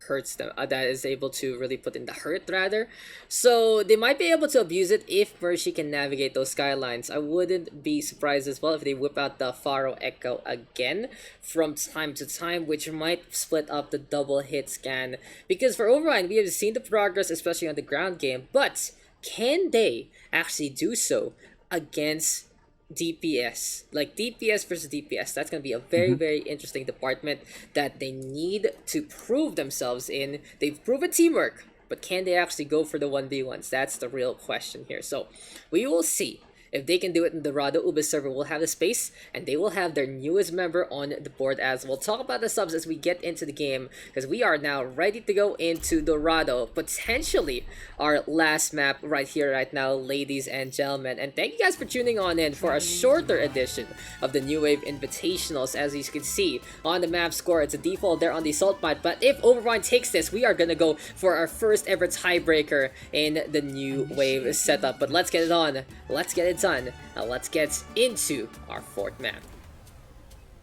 hurts them, that is able to really put in the hurt rather. So they might be able to abuse it if Mercy can navigate those skylines. I wouldn't be surprised as well if they whip out the Pharaoh Echo again from time to time, which might split up the double hit scan. Because for Overwine, we have seen the progress, especially on the ground game, but can they actually do so against DPS, like DPS versus DPS. That's gonna be a very, Mhm. very interesting department that they need to prove themselves in. They've proven teamwork, but can they actually go for the 1v1s? That's the real question here. So we will see. If they can do it in the Dorado, Uber server will have the space, and they will have their newest member on the board as well. Talk about the subs as we get into the game, because we are now ready to go into Dorado, potentially our last map right here, right now, ladies and gentlemen. And thank you guys for tuning on in for a shorter edition of the New Wave Invitationals. As you can see on the map score, it's a default there on the Salt Mine, but if Overwine takes this, we are gonna go for our first ever tiebreaker in the New Wave setup. But let's get it on. Let's get it done. Now let's get into our fourth map.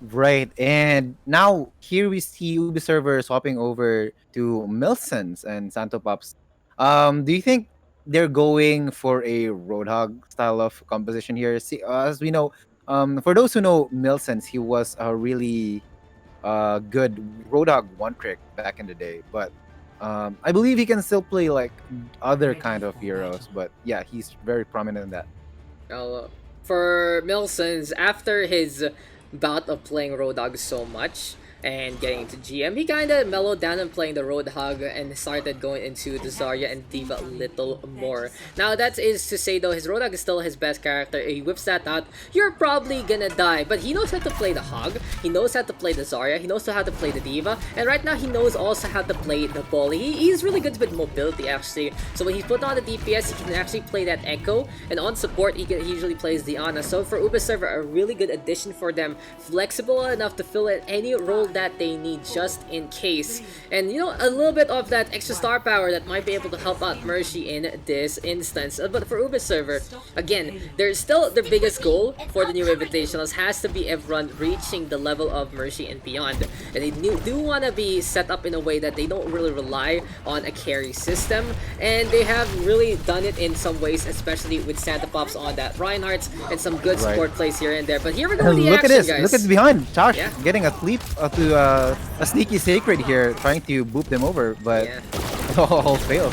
Right, and now here we see Ubi server swapping over to Milsons and Santo Pops. Do you think they're going for a Roadhog style of composition here? See, as we know, for those who know Milsons, he was a really good Roadhog one trick back in the day, but I believe he can still play like other kind of heroes. But yeah, he's very prominent in that. Now, for Milsons, after his bout of playing Roadhog so much and getting into GM, he kind of mellowed down on playing the Roadhog and started going into the Zarya and Diva a little more. Now, that is to say, though, his Roadhog is still his best character. He whips that out, you're probably gonna die, but he knows how to play the Hog, he knows how to play the Zarya, he knows how to play the Diva, and right now he knows also how to play the Bully. He's really good with mobility, actually. So when he's put on the DPS, he can actually play that Echo, and on support, he usually plays Diana. So for Uber server, a really good addition for them, flexible enough to fill in any role that they need just in case. And you know, a little bit of that extra star power that might be able to help out Mercy in this instance. But for Uber server, again, there's still their biggest goal for the new Invitationals has to be everyone reaching the level of Mercy and beyond. And they do want to be set up in a way that they don't really rely on a carry system. And they have really done it in some ways, especially with Santa Pops on that Reinhardt and some good Right. support plays here and there. But here we go with the Look action, at this! guys. Look at behind Josh Yeah. getting a sleep to a sneaky sacred here, trying to boop them over, but Yeah. all fails.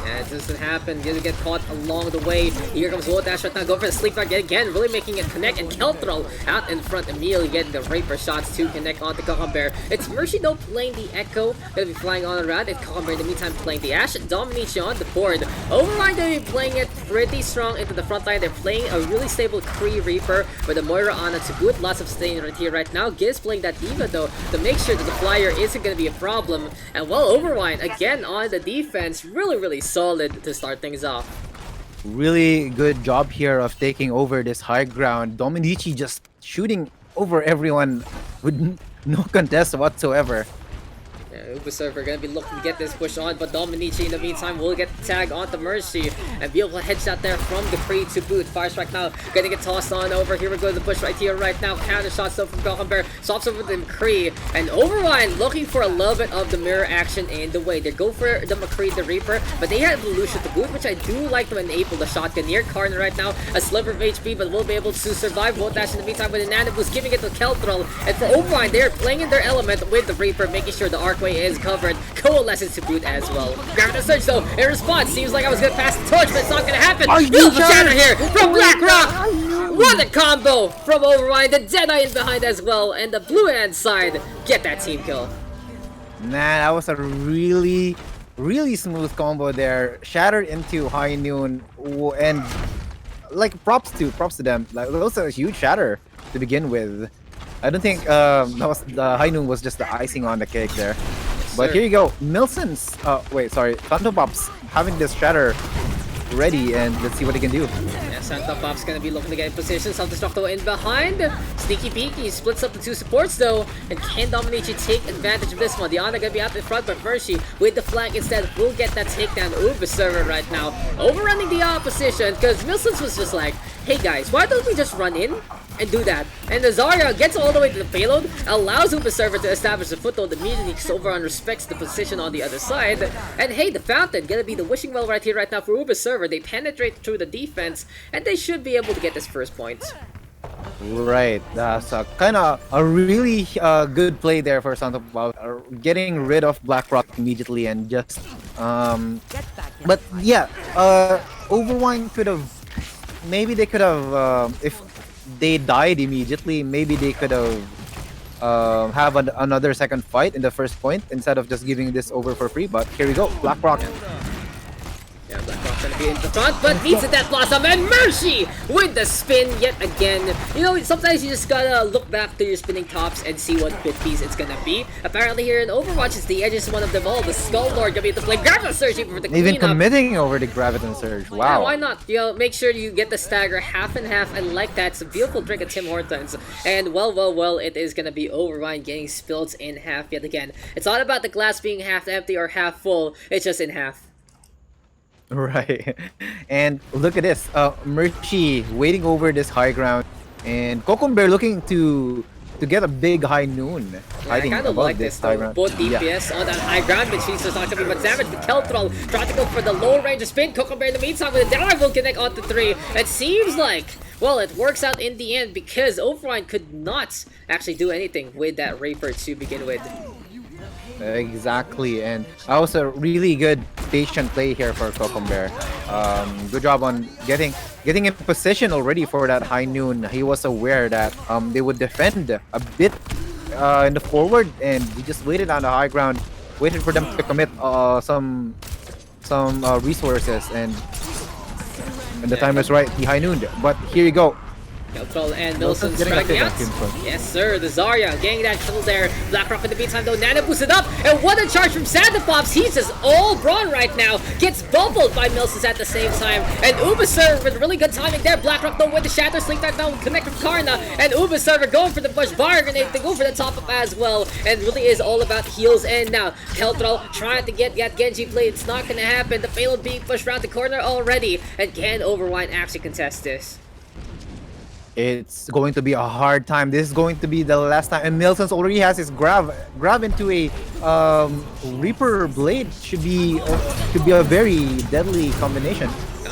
Yeah, it doesn't happen. Gonna get caught along the way. Here comes Wodash right now. Go for the sleep back again. Really making it connect. And Kelthrall out in front. Immediately getting the Raper shots to connect onto Cucumber. It's Mercy though playing the Echo. Gonna be flying on around. And Cucumber in the meantime playing the Ashe. Dominates you on the board. Overwine gonna be playing it pretty strong into the front line. They're playing a really stable Kree Reaper with a Moira on it to boot. Lots of staying right here right now. Giz playing that Diva though to make sure that the Flyer isn't gonna be a problem. And well, Overwine again on the defense. Really solid to start things off. Really good job here of taking over this high ground. Dominici just shooting over everyone with no contest whatsoever. Yeah, Uber server gonna be looking to get this push on, but Dominici in the meantime will get the tag onto Mercy and be able to headshot there from the Kree to boot. Fire strike now, gonna get tossed on over. Here we go, the push right here, right now. Counter shots though from Cucumber, swaps over the McCree, and Overwine looking for a little bit of the mirror action in the way. They go for the McCree, the Reaper, but they have Lucia to boot, which I do like to enable the shotgun near Karn right now. A sliver of HP, but will be able to survive. Voltash in the meantime with a Nana boost, giving it to Kelthrall. And for Overwine, they're playing in their element with the Reaper, making sure the arcway is covered. Coalescence to boot as well. Grab the surge though. In response, seems like I was gonna pass the torch, but it's not gonna happen. Beautiful shatter here from BlackRock. What a combo from Overwine. The Deadeye in behind as well, and the blue hand side get that team kill. Man, that was a really smooth combo there. Shattered into High Noon, and like props to them. Like that was a huge shatter to begin with. I don't think that was the High Noon was just the icing on the cake there. But Sir. here you go, Milson's. Wait, sorry, Phantom Pops having this shatter ready, and let's see what he can do. Yeah, Santa Pop's gonna be looking to get in position. Self-destructo in behind. Sneaky peeky splits up the two supports though. And can Dominici take advantage of this one? Diana gonna be out in front, but Mercy with the flank instead will get that takedown. Uber server right now. Overrunning the opposition because Milsons was just like, hey guys, why don't we just run in and do that? And the Zarya gets all the way to the payload, allows Uber server to establish a foothold immediately because Overrun respects the position on the other side. And hey, the Fountain gonna be the wishing well right here right now for Uber server. They penetrate through the defense and they should be able to get this first point. Right, that's a kind of a really good play there for Santa Claus, getting rid of BlackRock immediately and just but yeah, Overwine could have maybe they could have if they died immediately, maybe they could have another second fight in the first point instead of just giving this over for free. But here we go, BlackRock. Yeah, BlackRock's gonna be in the front, but needs a Death Blossom, and Mercy with the spin yet again. You know, sometimes you just gotta look back to your spinning tops and see what bit piece it's gonna be. Apparently here in Overwatch, it's the edges one of them all. The Skull Lord gonna be able to play Graviton Surge for the Even cleanup. committing over the Graviton Surge. Wow. Yeah, why not? You know, make sure you get the stagger half and half. I like that. It's a beautiful drink of Tim Hortons. And well, it is gonna be Overwine getting spilled in half yet again. It's not about the glass being half empty or half full. It's just in half. Right. And look at this. Mercy waiting over this high ground. And Kokombear looking to get a big high noon. Yeah, I kind of like this though. Both DPS on that high ground, but she's just not gonna be much damage. The Kelthrall trying to go for the low range of spin. Kokombear in the meantime with a dive will connect onto 3. It seems like, well, it works out in the end because Overwine could not actually do anything with that Reaper to begin with. Exactly, and also a really good patient play here for Kokombear. Good job on getting in position already for that high noon. He was aware that they would defend a bit in the forward, and he just waited on the high ground, waited for them to commit some resources, and the time is right. He high nooned, but here you go. Kelthrall and Milson striking out. Yes, sir. The Zarya getting that kill there. BlackRock in the meantime, though. Nana boosted up. And what a charge from Santa Pops. He's just all brawn right now. Gets bubbled by Milsons at the same time. And Uberserver with really good timing there. BlackRock, though, with the Shatter Slink Dart down. Connect with Karna. And Uberserver going for the push. Bar Grenade to go for the top up as well. And really is all about heals. And now, Kelthrall trying to get that Genji play. It's not going to happen. The payload being pushed around the corner already. And can Overwine actually contest this? It's going to be a hard time. This is going to be the last time. And Milsons already has his grab into a Reaper Blade. Should be a very deadly combination.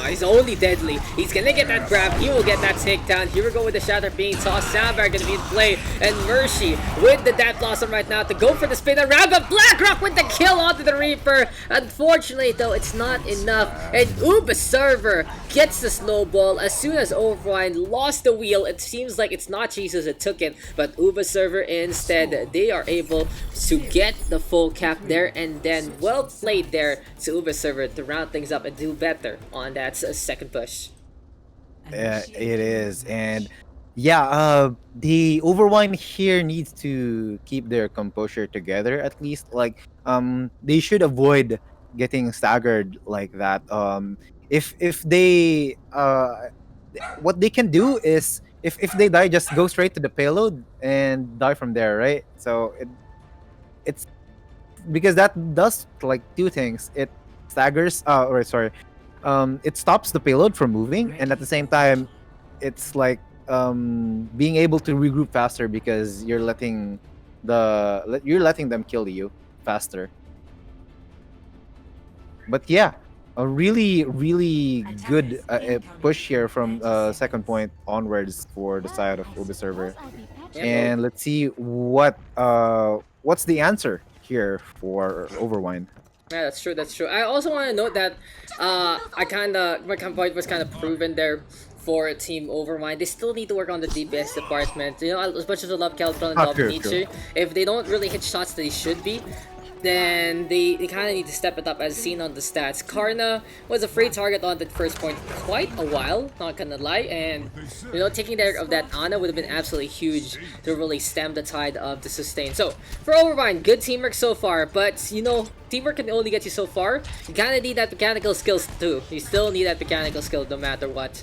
He's only deadly. He's gonna get that grab. He will get that takedown. Here we go with the Shatter being tossed. Sandbar gonna be in play. And Mercy with the Death Blossom right now to go for the spin around. But BlackRock with the kill onto the Reaper. Unfortunately, though, it's not enough. And Uberserver gets the snowball as soon as Overwine lost the wheel. It seems like it's not Jesus that took it, but Uberserver instead. They are able to get the full cap there, and then well played there to Uberserver to round things up and do better on that second push. It is, and yeah, the Overwine here needs to keep their composure together at least. Like, they should avoid getting staggered like that. If they what they can do is if they die, just go straight to the payload and die from there, right? So it's because that does like two things. It staggers, it stops the payload from moving, and at the same time, it's like being able to regroup faster because you're letting them kill you faster. But yeah, a really good push here from second point onwards for the side of Uberserver. And let's see what's the answer here for Overwine. Yeah, that's true. That's true. I also want to note that my point was kind of proven there for Team Overwine. They still need to work on the DPS department. You know, as much as I love Kelthrall and Dominici, if they don't really hit shots that they should be, then they kind of need to step it up as seen on the stats. Karna was a free target on the first point quite a while, not gonna lie, and you know, taking care of that Ana would have been absolutely huge to really stem the tide of the sustain. So for Overwine, good teamwork so far, but you know, teamwork can only get you so far. You kind of need that mechanical skills too. You still need that mechanical skill no matter what.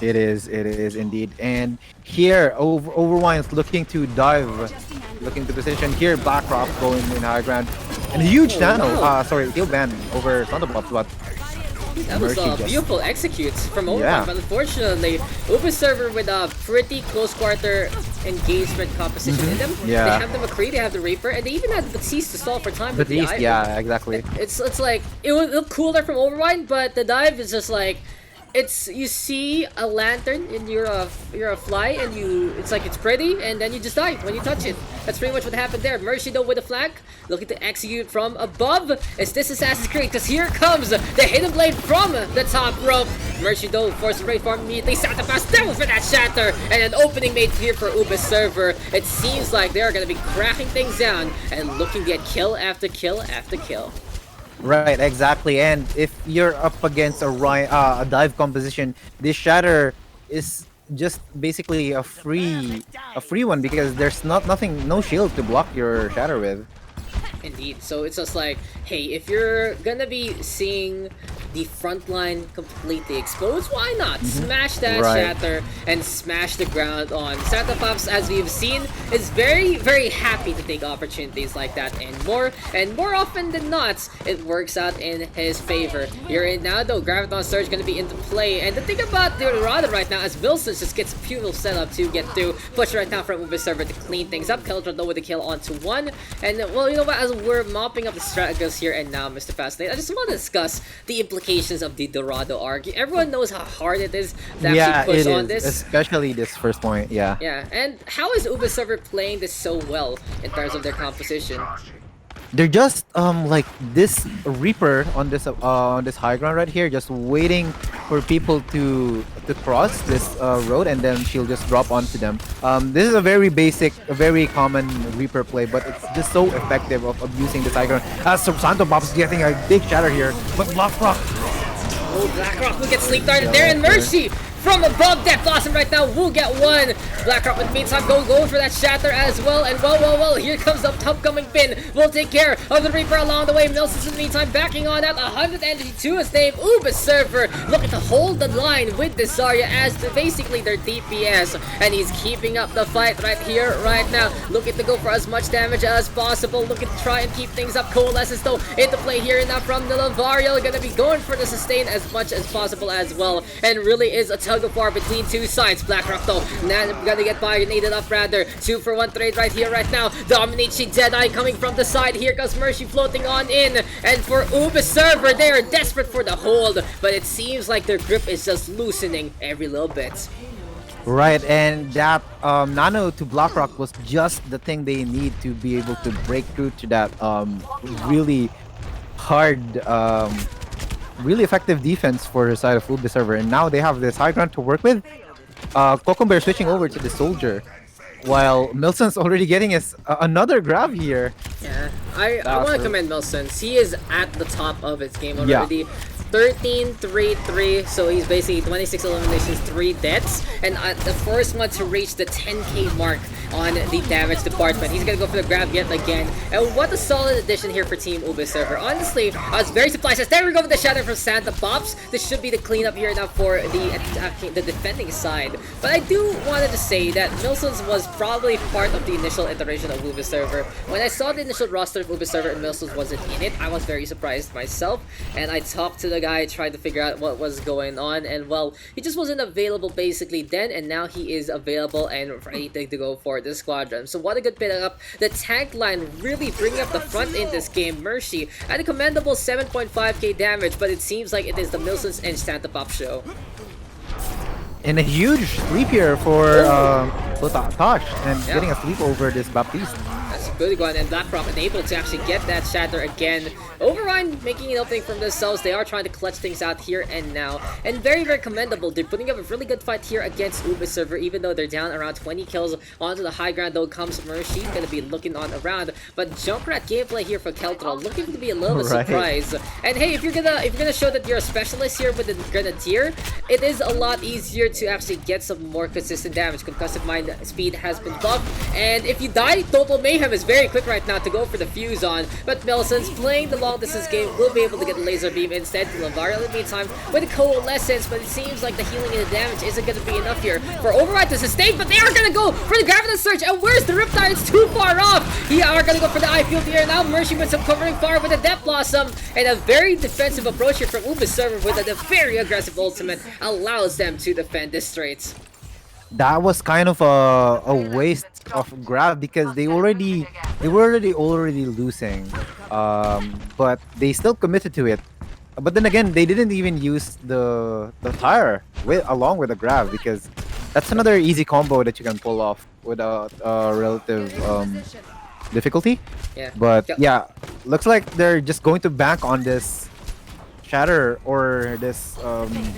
It is indeed. And here, Overwine's looking to dive, looking to position. Here, BlackRock going in high ground. And a huge nano, heal ban over Thunderbolt, but that was a beautiful execute from Overwine, but unfortunately, Uberserver with a pretty close quarter engagement composition in them. Yeah. They have the McCree, they have the Reaper, and they even have the Batiste to stall for time with the dive. Yeah, exactly. It's like, it would look cooler from Overwine, but the dive is just like, It's you see a lantern and you're a fly and you it's like it's pretty and then you just die when you touch it. That's pretty much what happened there. Mercy though with a flank, looking to execute from above. Is this Assassin's Creed? Because here comes the hidden blade from the top rope. Mercy though forced the raid farm immediately. Santa Pass down for that shatter and an opening made here for Uba's server. It seems like they are gonna be cracking things down and looking to get kill after kill after kill. Right, exactly. And if you're up against a dive composition, this shatter is just basically a free one because there's nothing, no shield to block your shatter with. Indeed. So it's just like, hey, if you're gonna be seeing the front line completely exposed, why not? Smash that Right. shatter and smash the ground on. Santa Pops, as we've seen, is very, very happy to take opportunities like that and more often than not, it works out in his favor. You're in now though, Graviton Surge gonna be into play. And the thing about Dorado right now is Wilson just gets a beautiful setup to get through. Push right now from Uber server to clean things up. Keldra though with a kill onto one. And well, you know what, as we're mopping up the strategies here and now, Mr. Fascinate, I just want to discuss the implications of the Dorado arc. Everyone knows how hard it is to Yeah, actually push it on is, this. especially this first point. Yeah. Yeah, and how is Uber server playing this so well in terms of their composition? They're just like this Reaper on this high ground right here, just waiting for people to cross this road, and then she'll just drop onto them. This is a very basic, a very common Reaper play, but it's just so effective of abusing this high ground. As Santo Bob's getting a big shatter here, but Blackrock. Oh, Blackrock will get sleep darted there, and Mercy from above that Blossom right now will get one. Blackrock with meantime go for that shatter as well, and well, here comes the upcoming pin. We'll take care of the Reaper along the way. Nelson's in the meantime backing on that 102 is named Uba server, looking to hold the line with this Zarya as basically their DPS, and he's keeping up the fight right here, right now, looking to go for as much damage as possible, looking to try and keep things up. Coalescence though into play here and now from the Lavario, gonna be going for the sustain as much as possible as well, and really is a tug of war between two sides. Blackrock though, now gonna get needed up rather. 2-for-1 trade right here, right now. Dominating Jedi coming from the side. Here comes Mercy floating on in, and for Uba server, they are desperate for the hold, but it seems like their grip is just loosening every little bit. Right, and that nano to Blackrock was just the thing they need to be able to break through to that really hard, really effective defense for the side of Ubi server. And now they have this high ground to work with. Cocombear switching over to the soldier, while Milson's already getting his another grab here. Yeah, I want to commend Milson. He is at the top of his game already. Yeah. 13-3-3, so he's basically 26 eliminations, 3 deaths, and the first one to reach the 10k mark on the damage department. He's gonna go for the grab yet again, and what a solid addition here for Team Ubi server. Honestly, I was very surprised. There we go with the shatter from Santa Pops. This should be the cleanup here now for the defending side, but I do wanted to say that Milson's was probably part of the initial iteration of Ubi server. When I saw the initial roster of Ubi server and Milson's wasn't in it, I was very surprised myself, and I talked to the guy, tried to figure out what was going on, and well, he just wasn't available basically then, and now he is available and ready to go for the squadron. So what a good pick up. The tank line really bringing up the front in this game. Mercy at a commendable 7.5k damage, but it seems like it is the Milsons and Santa Pop show. And a huge sweep here for Tosh, and getting a sweep over this Baptiste. That's a good one, and Blackrock unable to actually get that shatter again. Overwine making an opening from themselves. They are trying to clutch things out here and now, and very, very commendable. They're putting up a really good fight here against Ubi server, even though they're down around 20 kills. Onto the high ground though comes Mercy, gonna be looking on around, but Junkrat gameplay here for Keltra, looking to be a little bit surprised. And hey, if you're gonna show that you're a specialist here with the Grenadier, it is a lot easier to actually get some more consistent damage. Concussive Mind speed has been buffed, and if you die, Total Mayhem is very quick right now to go for the fuse on, but Milson's playing the long distance game will be able to get the laser beam instead to Lavario in the meantime with a coalescence, but it seems like the healing and the damage isn't going to be enough here for Override to sustain, but they are going to go for the Graviton Surge, and where's the Riptide? It's too far off. They are going to go for the Eye Field here now. Mercy with some covering fire with a Death Blossom, and a very defensive approach here from Ubi's server with a very aggressive ultimate allows them to defend this straight. That was kind of a waste of grab because they were already losing, but they still committed to it. But then again, they didn't even use the tire with along with the grab, because that's another easy combo that you can pull off without relative difficulty. Yeah. But Kel- yeah, looks like they're just going to bank on this shatter or this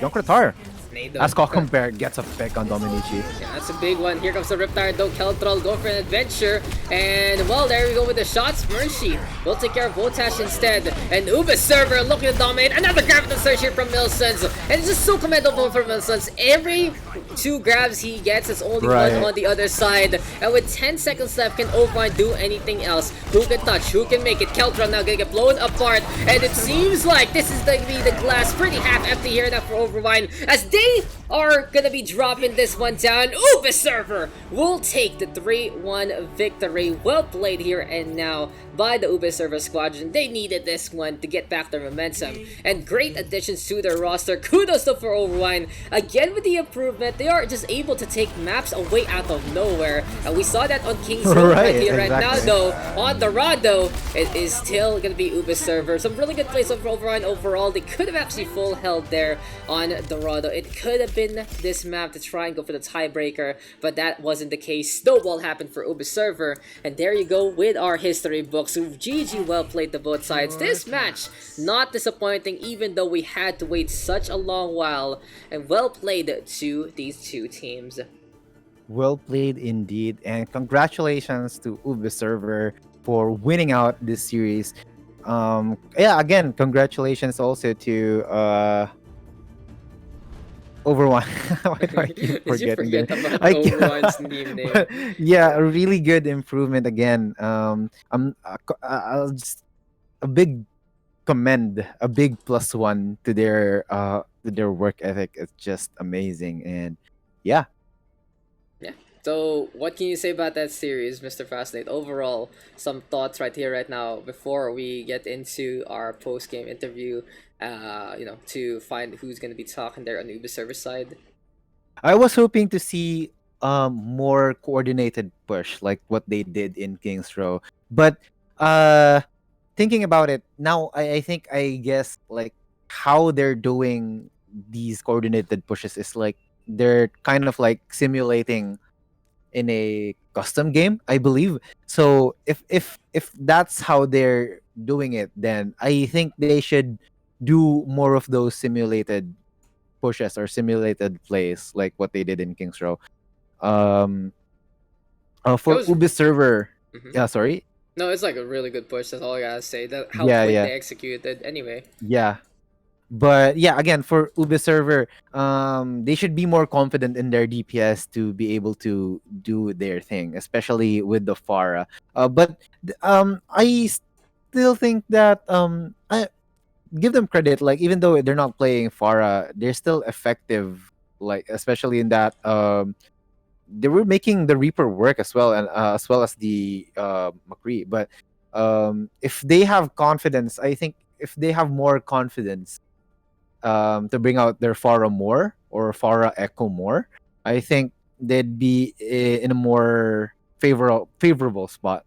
Junker tire. Nado. As Compare gets a pick on Dominici. Yeah, that's a big one. Here comes the Riptide, though. Keltrol go for an adventure. And, well, there we go with the shots. Mercy will take care of Votash instead. And Uba Server looking to dominate. Another grab of the search here from Milsons. And it's just so commendable for Milsons. Every two grabs he gets, it's only one Right. on the other side. And with 10 seconds left, can Overwine do anything else? Who can touch? Who can make it? Keltron now gonna get blown apart. And it seems like this is going to be the glass pretty half empty here now for Overwine. As they are gonna be dropping this one down. Uber Server will take the 3-1 victory. Well played here and now by the Uber Server squadron. They needed this one to get back their momentum. And great additions to their roster. Kudos to for Overwine. Again with the improvement, they are just able to take maps away out of nowhere. And we saw that on King's Road right here right now exactly. though. On Dorado, it is still gonna be Uber Server. Some really good plays from Overwine overall. They could have actually full held there on Dorado. It could have been this map to try and go for the tiebreaker, but that wasn't the case. Snowball happened for Uber Server, and there you go with our history books. GG, well played to both sides. This match, not disappointing even though we had to wait such a long while, and well played to these two teams. Well played indeed, and congratulations to Ubi Server for winning out this series. Yeah, again, congratulations also to Overwine. Why do I keep Did you forgetting their? forget about I Overwine's name name? but yeah, a really good improvement again. I'll just a big commend, a big +1 to their work ethic. It's just amazing, and yeah. Yeah. So, what can you say about that series, Mr. Fascinate? Overall, some thoughts right here, right now, before we get into our post game interview. To find who's gonna be talking there on the Uber server side. I was hoping to see more coordinated push like what they did in Kings Row. But uh thinking about it now, I think I guess like how they're doing these coordinated pushes is like they're kind of like simulating in a custom game, I believe. So if that's how they're doing it, then I think they should do more of those simulated pushes or simulated plays like what they did in Kings Row. Um, That for was. Ubi server, Mhm. yeah, sorry, No, it's like a really good push. That's all I gotta say. That how yeah, quick yeah, they executed. Anyway. yeah. But yeah, again for Ubi server, they should be more confident in their DPS to be able to do their thing, especially with the Pharah. I still think that I give them credit. Like even though they're not playing Pharah, they're still effective. Like especially in that they were making the Reaper work as well, and as well as the McCree. But if they have confidence, I think if they have more confidence to bring out their Pharah more or Pharah Echo more, I think they'd be in a more favorable spot.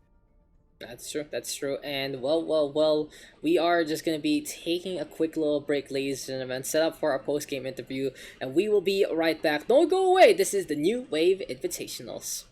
That's true. That's true. And well, we are just gonna be taking a quick little break, ladies and gentlemen, set up for our post game interview, and we will be right back. Don't go away. This is the New Wave Invitationals.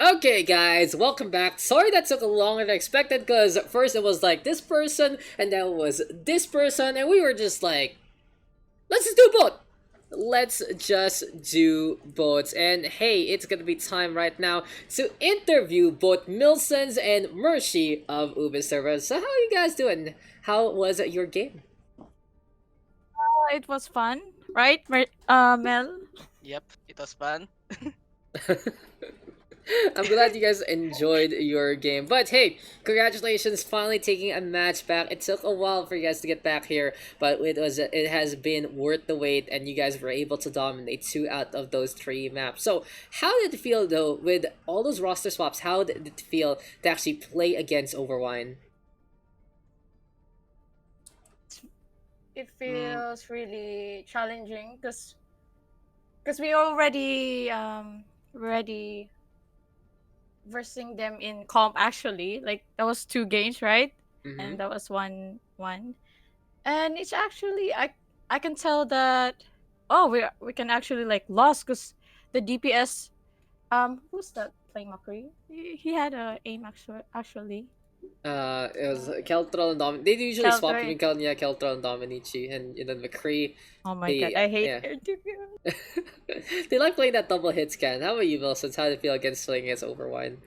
Okay, guys, welcome back. Sorry that took longer than expected because first it was like this person, and then it was this person, and we were just like, let's just do both. Let's just do both. And hey, it's gonna be time right now to interview both Milsons and Mershi of Ubisoft. So, how are you guys doing? How was your game? It was fun, right, Mel? Yep, it was fun. I'm glad you guys enjoyed your game. But hey, congratulations finally taking a match back. It took a while for you guys to get back here, but it has been worth the wait and you guys were able to dominate 2 out of those 3 maps. So, how did it feel though with all those roster swaps? How did it feel to actually play against Overwine? It Mm, feels really challenging because we already ready versing them in comp actually. Like that was 2 games, right? Mm-hmm. And that was one. And it's actually I can tell that oh we can actually like lost because the DPS who's that playing McCree? He had a aim actually. It was Uh, Keltral and Domin. They usually swap Calgary. between Keltral and Dominici, and then McCree. Oh my god, They I hate yeah. her. They like playing that double hit scan. How about you, Wilson? How did it feel against playing against Overwine?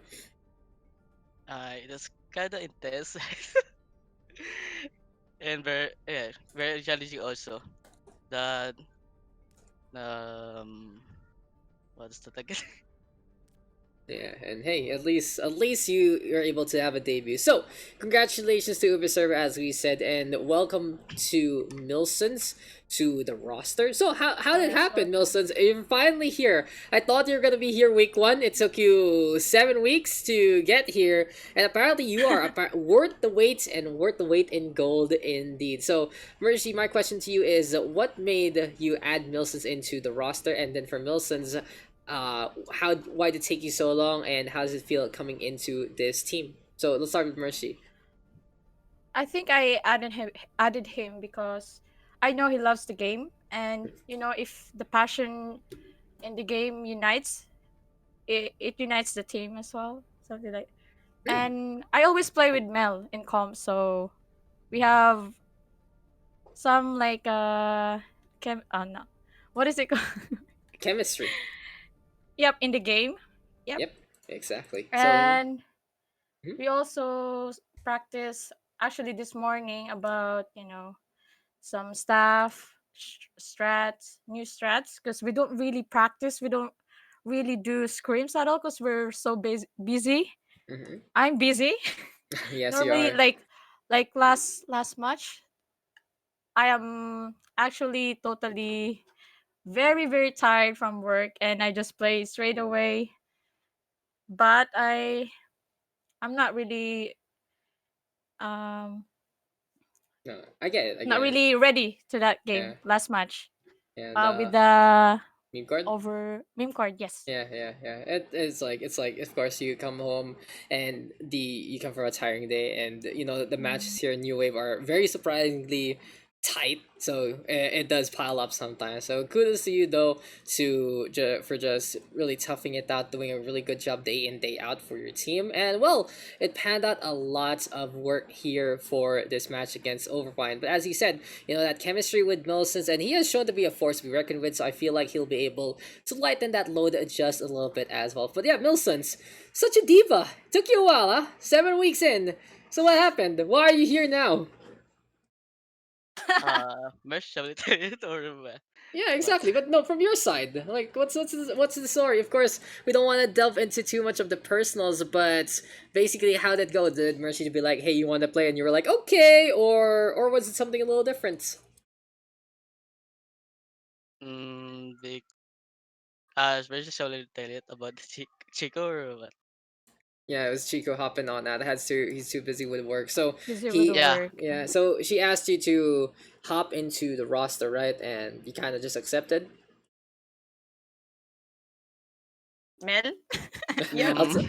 it was kind of intense and very challenging also. The um, what's that again? Yeah, and hey, at least you're able to have a debut. So, congratulations to Ubisoft as we said, and welcome to Milsons to the roster. So, how did it Yes, happen, welcome. Milsons? You're finally here. I thought you were gonna be here week 1. It took you 7 weeks to get here, and apparently you are worth the wait and worth the wait in gold indeed. So, Mercy, my question to you is, what made you add Milsons into the roster, and then for Milsons, how why did it take you so long and how does it feel coming into this team? So let's start with Mercy. I think I added him because I know he loves the game, and if the passion in the game unites, it unites the team as well, something like. Hmm. And I always play with Mel in comp, so we have some like no, what is it called? Chemistry. Yep, in the game. Yep, Yep, exactly. So and mhm, we also practice actually this morning about some stuff, strats, new strats, because we don't really practice. We don't really do scrims at all because we're so busy. mhm. I'm busy. Yes, you Normally, are. like last match, I am actually totally very tired from work, and I just play straight away. But I'm um No, I get it. I not get it. really ready to that Yeah, game last match. and With the meme card. over meme card, yes. Yeah. It's like of course you come home and you come from a tiring day, and the matches Mm. here in New Wave are very surprisingly tight. So it does pile up sometimes. So kudos to you though for just really toughing it out, doing a really good job day in day out for your team, and well, it panned out a lot of work here for this match against Overwine. But as you said, that chemistry with Millicent, and he has shown to be a force to be reckoned with. So I feel like he'll be able to lighten that load just a little bit as well. But yeah, Milsons, such a diva. Took you a while, huh? 7 weeks in. So what happened? Why are you here now? Mesh, shall we tell it or Yeah, what? exactly. But no, from your side, like, what's the story? Of course, we don't want to delve into too much of the personals, but basically, how did it go? Did Mercy be like, "Hey, you want to play?" and you were like, "Okay," or was it something a little different? The Mesh, shall we tell it about the Chico or what? Yeah, it was Chico hopping on that. He's too busy with work. So Busy with the he Yeah, work. yeah, so she asked you to hop into the roster, right? And you kind of just accepted. Mel? Yeah. I'll, mm, t-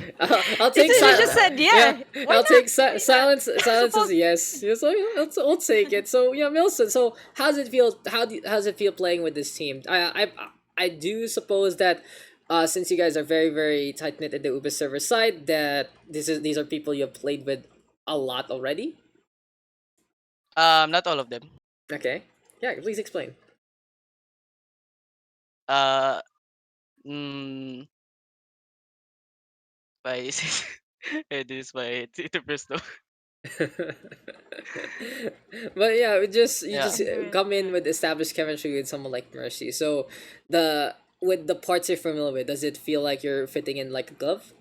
I'll You take said you just said yeah. yeah. Why I'll not? take Why not? silence. Silence is Suppose yes. Yes, so, yeah, we'll take it. So yeah, Milson. So how's it feel? How's it feel playing with this team? I do suppose that Since you guys are very very tight knit in the Uber server side, that these are people you have played with a lot already. Not all of them. Okay, yeah, please explain. Uh, mm, by it is my the first though. But yeah, you Yeah. just Good, come in good. with established chemistry with someone like Mercy. So the with the parts you're familiar with, does it feel like you're fitting in like a glove?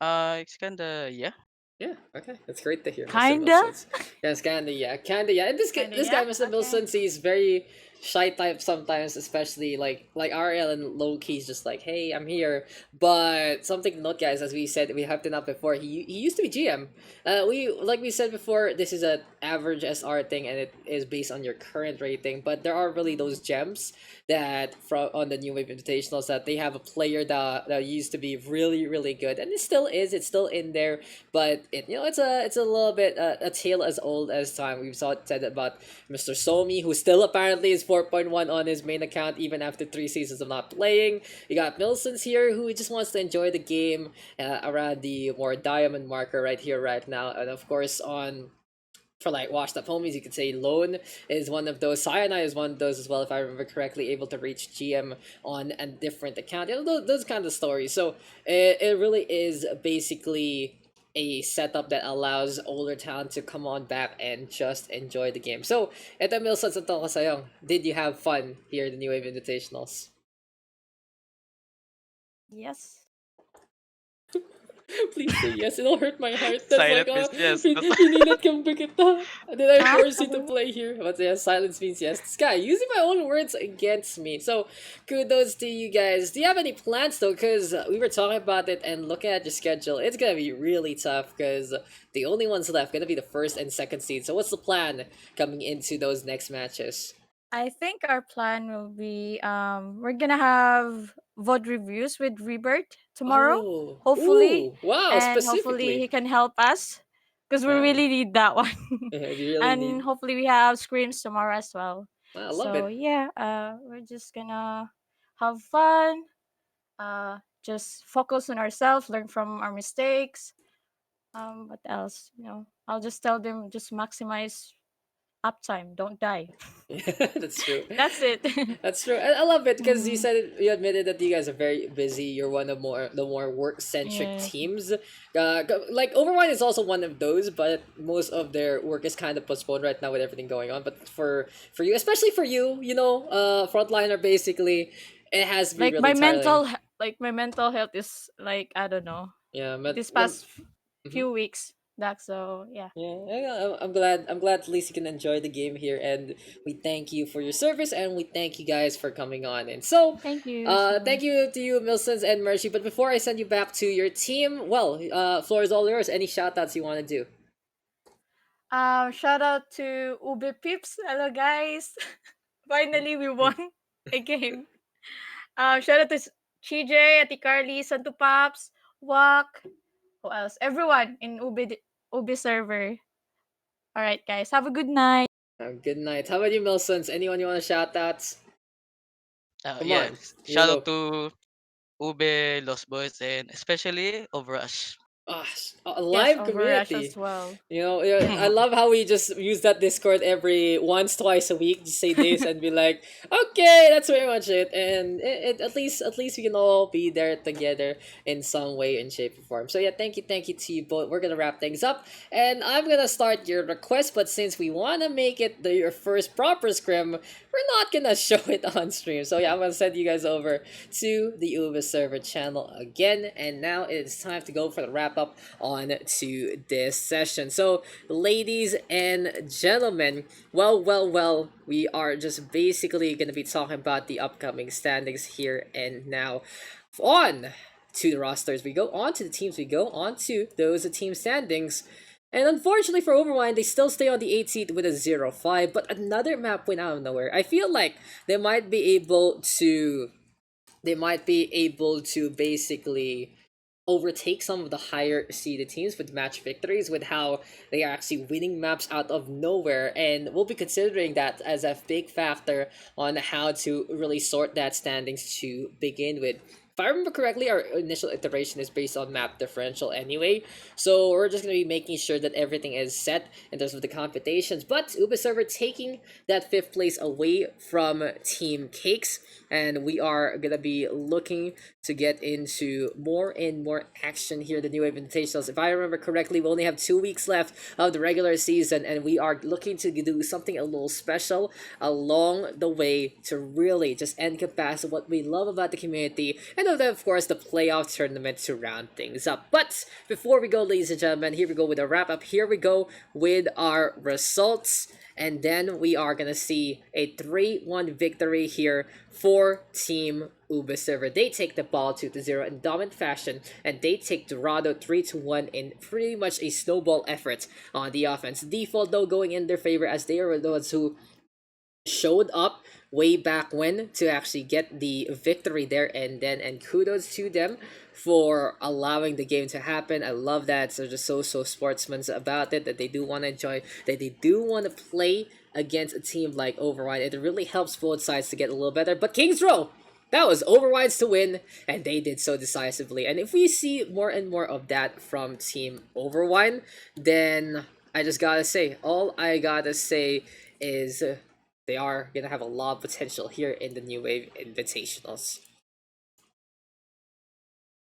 It's kinda yeah. Yeah, okay. That's great to hear, Mr. Kinda, Milsons. Yes, kinda, yeah. Kinda, yeah. And kinda. this guy, Yeah. Mr. Okay. Milsons, he's very shy type sometimes, especially like Ariel and Loki's just like, hey, I'm here. But something to note, guys, as we said, we hyped it up before, he used to be GM. We like we said before, this is a average SR thing and it is based on your current rating, but there are really those gems that from on the New Wave Invitationals that they have a player that used to be really, really good and it still is, it's still in there, but it's a little bit a tale as old as time. We've said about Mr. Somi, who still apparently is 4.1 on his main account even after 3 seasons of not playing. You got Milsons here who just wants to enjoy the game around the more diamond marker right here right now, and of course on for like washed up homies, you could say Lone is one of those. Cyanide is one of those as well, if I remember correctly, able to reach GM on a different account. Those kind of stories. So it really is basically a setup that allows older talent to come on back and just enjoy the game. So, eto Milson sa to kasayong, did you have fun here in the New Wave Invitationals? Yes. Please say yes, it'll hurt my heart. That's like, Silent means yes. That's pinilit kang kita. Did I Huh? force you to play here? But yeah, silence means yes. This guy, using my own words against me. So, kudos to you guys. Do you have any plans though? Because we were talking about it and looking at your schedule, it's gonna be really tough because the only ones left gonna be the first and second seed. So, what's the plan coming into those next matches? I think our plan will be we're gonna have VOD reviews with Rebirth tomorrow, Oh, hopefully, ooh, wow, and hopefully he specifically. can help us because we Yeah, really need that one. yeah, you really And need. hopefully we have screams tomorrow as well. I love So it. yeah, we're just gonna have fun. Just focus on ourselves, learn from our mistakes. What else? I'll just tell them just maximize uptime, don't die. Yeah, that's true. That's it. That's true. I love it because you Mhm. said you admitted that you guys are very busy. You're one of the more work centric Yeah. teams. Like Overwine is also one of those, but most of their work is kind of postponed right now with everything going on. But for you, especially for you, frontliner basically, it has to be Like really tiring. my mental health is like I don't know. Yeah, This past mhm. few weeks, that so yeah. Yeah, I'm glad. I'm glad at least you can enjoy the game here, and we thank you for your service, and we thank you guys for coming on. And so, Thank you so thank much. you to you, Milsons and Mercy. But before I send you back to your team, well, floor is all yours. Any shout outs you want to do? Shout out to Ube Pips. Hello guys. Finally we won a game. Shout out to CJ, Ati Carly, Santo Paps, Wak, who else? Everyone in Ube server. All right, guys. Have a good night. Good night. How about you, Milsons? Anyone you want to shout outs? Come yeah. on, you Shout out go. to Ube, Lost Boys, and especially Overrush. Ah, a Yes, live Overrush community. as well. Yeah, I love how we just use that Discord every once, twice a week. Just say this and be like, okay, that's very much it. And at least we can all be there together in some way, in shape, or form. So yeah, thank you to you both. We're gonna wrap things up, and I'm gonna start your request. But since we wanna make it your first proper scrim, we're not gonna show it on stream. So yeah, I'm gonna send you guys over to the Uva server channel again. And now it's time to go for the wrap up on to this session. So, ladies and gentlemen, well, we are just basically gonna be talking about the upcoming standings here and now. On to the rosters we go, on to the teams we go, on to those team standings. And unfortunately for Overwine, they still stay on the 8th seed with a 0-5, but another map went out of nowhere. I feel like they might be able to basically overtake some of the higher seeded teams with match victories, with how they are actually winning maps out of nowhere. And we'll be considering that as a big factor on how to really sort that standings to begin with. If I remember correctly, our initial iteration is based on map differential anyway, so we're just going to be making sure that everything is set in terms of the computations. But Uber Server taking that fifth place away from Team Cakes, and we are going to be looking to get into more and more action here, the New Wave Invitationals. If I remember correctly, we only have 2 weeks left of the regular season, and we are looking to do something a little special along the way to really just encompass what we love about the community, and then, of course, the playoff tournament to round things up. But before we go, ladies and gentlemen, here we go with a wrap up. Here we go with our results. And then we are going to see a 3-1 victory here for Team Uber Server. They take the ball 2-0 in dominant fashion, and they take Dorado 3-1 in pretty much a snowball effort on the offense. Default, though, going in their favor, as they are the ones who showed up way back when to actually get the victory there, and kudos to them for allowing the game to happen. I love that. So just so sportsmen about it, that they do want to enjoy, that they do want to play against a team like Overwine. It really helps both sides to get a little better. But Kings Row, that was Overwine's to win, and they did so decisively. And if we see more and more of that from Team Overwine, then I just gotta say, all I gotta say is they are gonna have a lot of potential here in the New Wave Invitationals.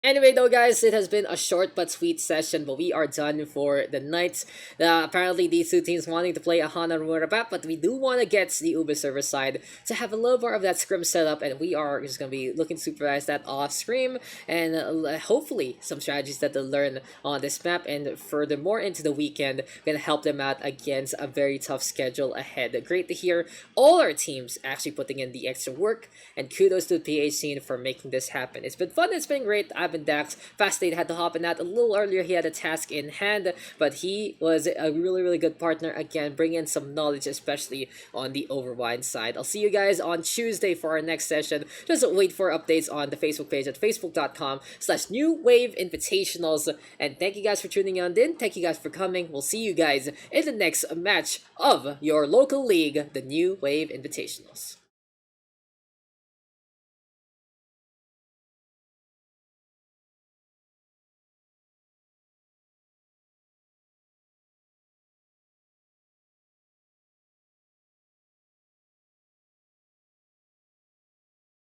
Anyway, though, guys, it has been a short but sweet session, but we are done for the night. Apparently, these two teams wanting to play a Hanamura map, but we do want to get the Uber server side to have a little more of that scrim setup, and we are just going to be looking to supervise that off screen, and hopefully some strategies that they'll learn on this map, and furthermore into the weekend, going to help them out against a very tough schedule ahead. Great to hear all our teams actually putting in the extra work, and kudos to the PH scene for making this happen. It's been fun, it's been great. I've been Daks. Fascinate had to hop in that a little earlier. He had a task in hand, but he was a really good partner again, bringing in some knowledge, especially on the Overwine side. I'll see you guys on Tuesday for our next session. Just wait for updates on the Facebook page at facebook.com/New Wave Invitationals. And thank you guys for tuning in. Thank you guys for coming. We'll see you guys in the next match of your local league, the New Wave Invitationals.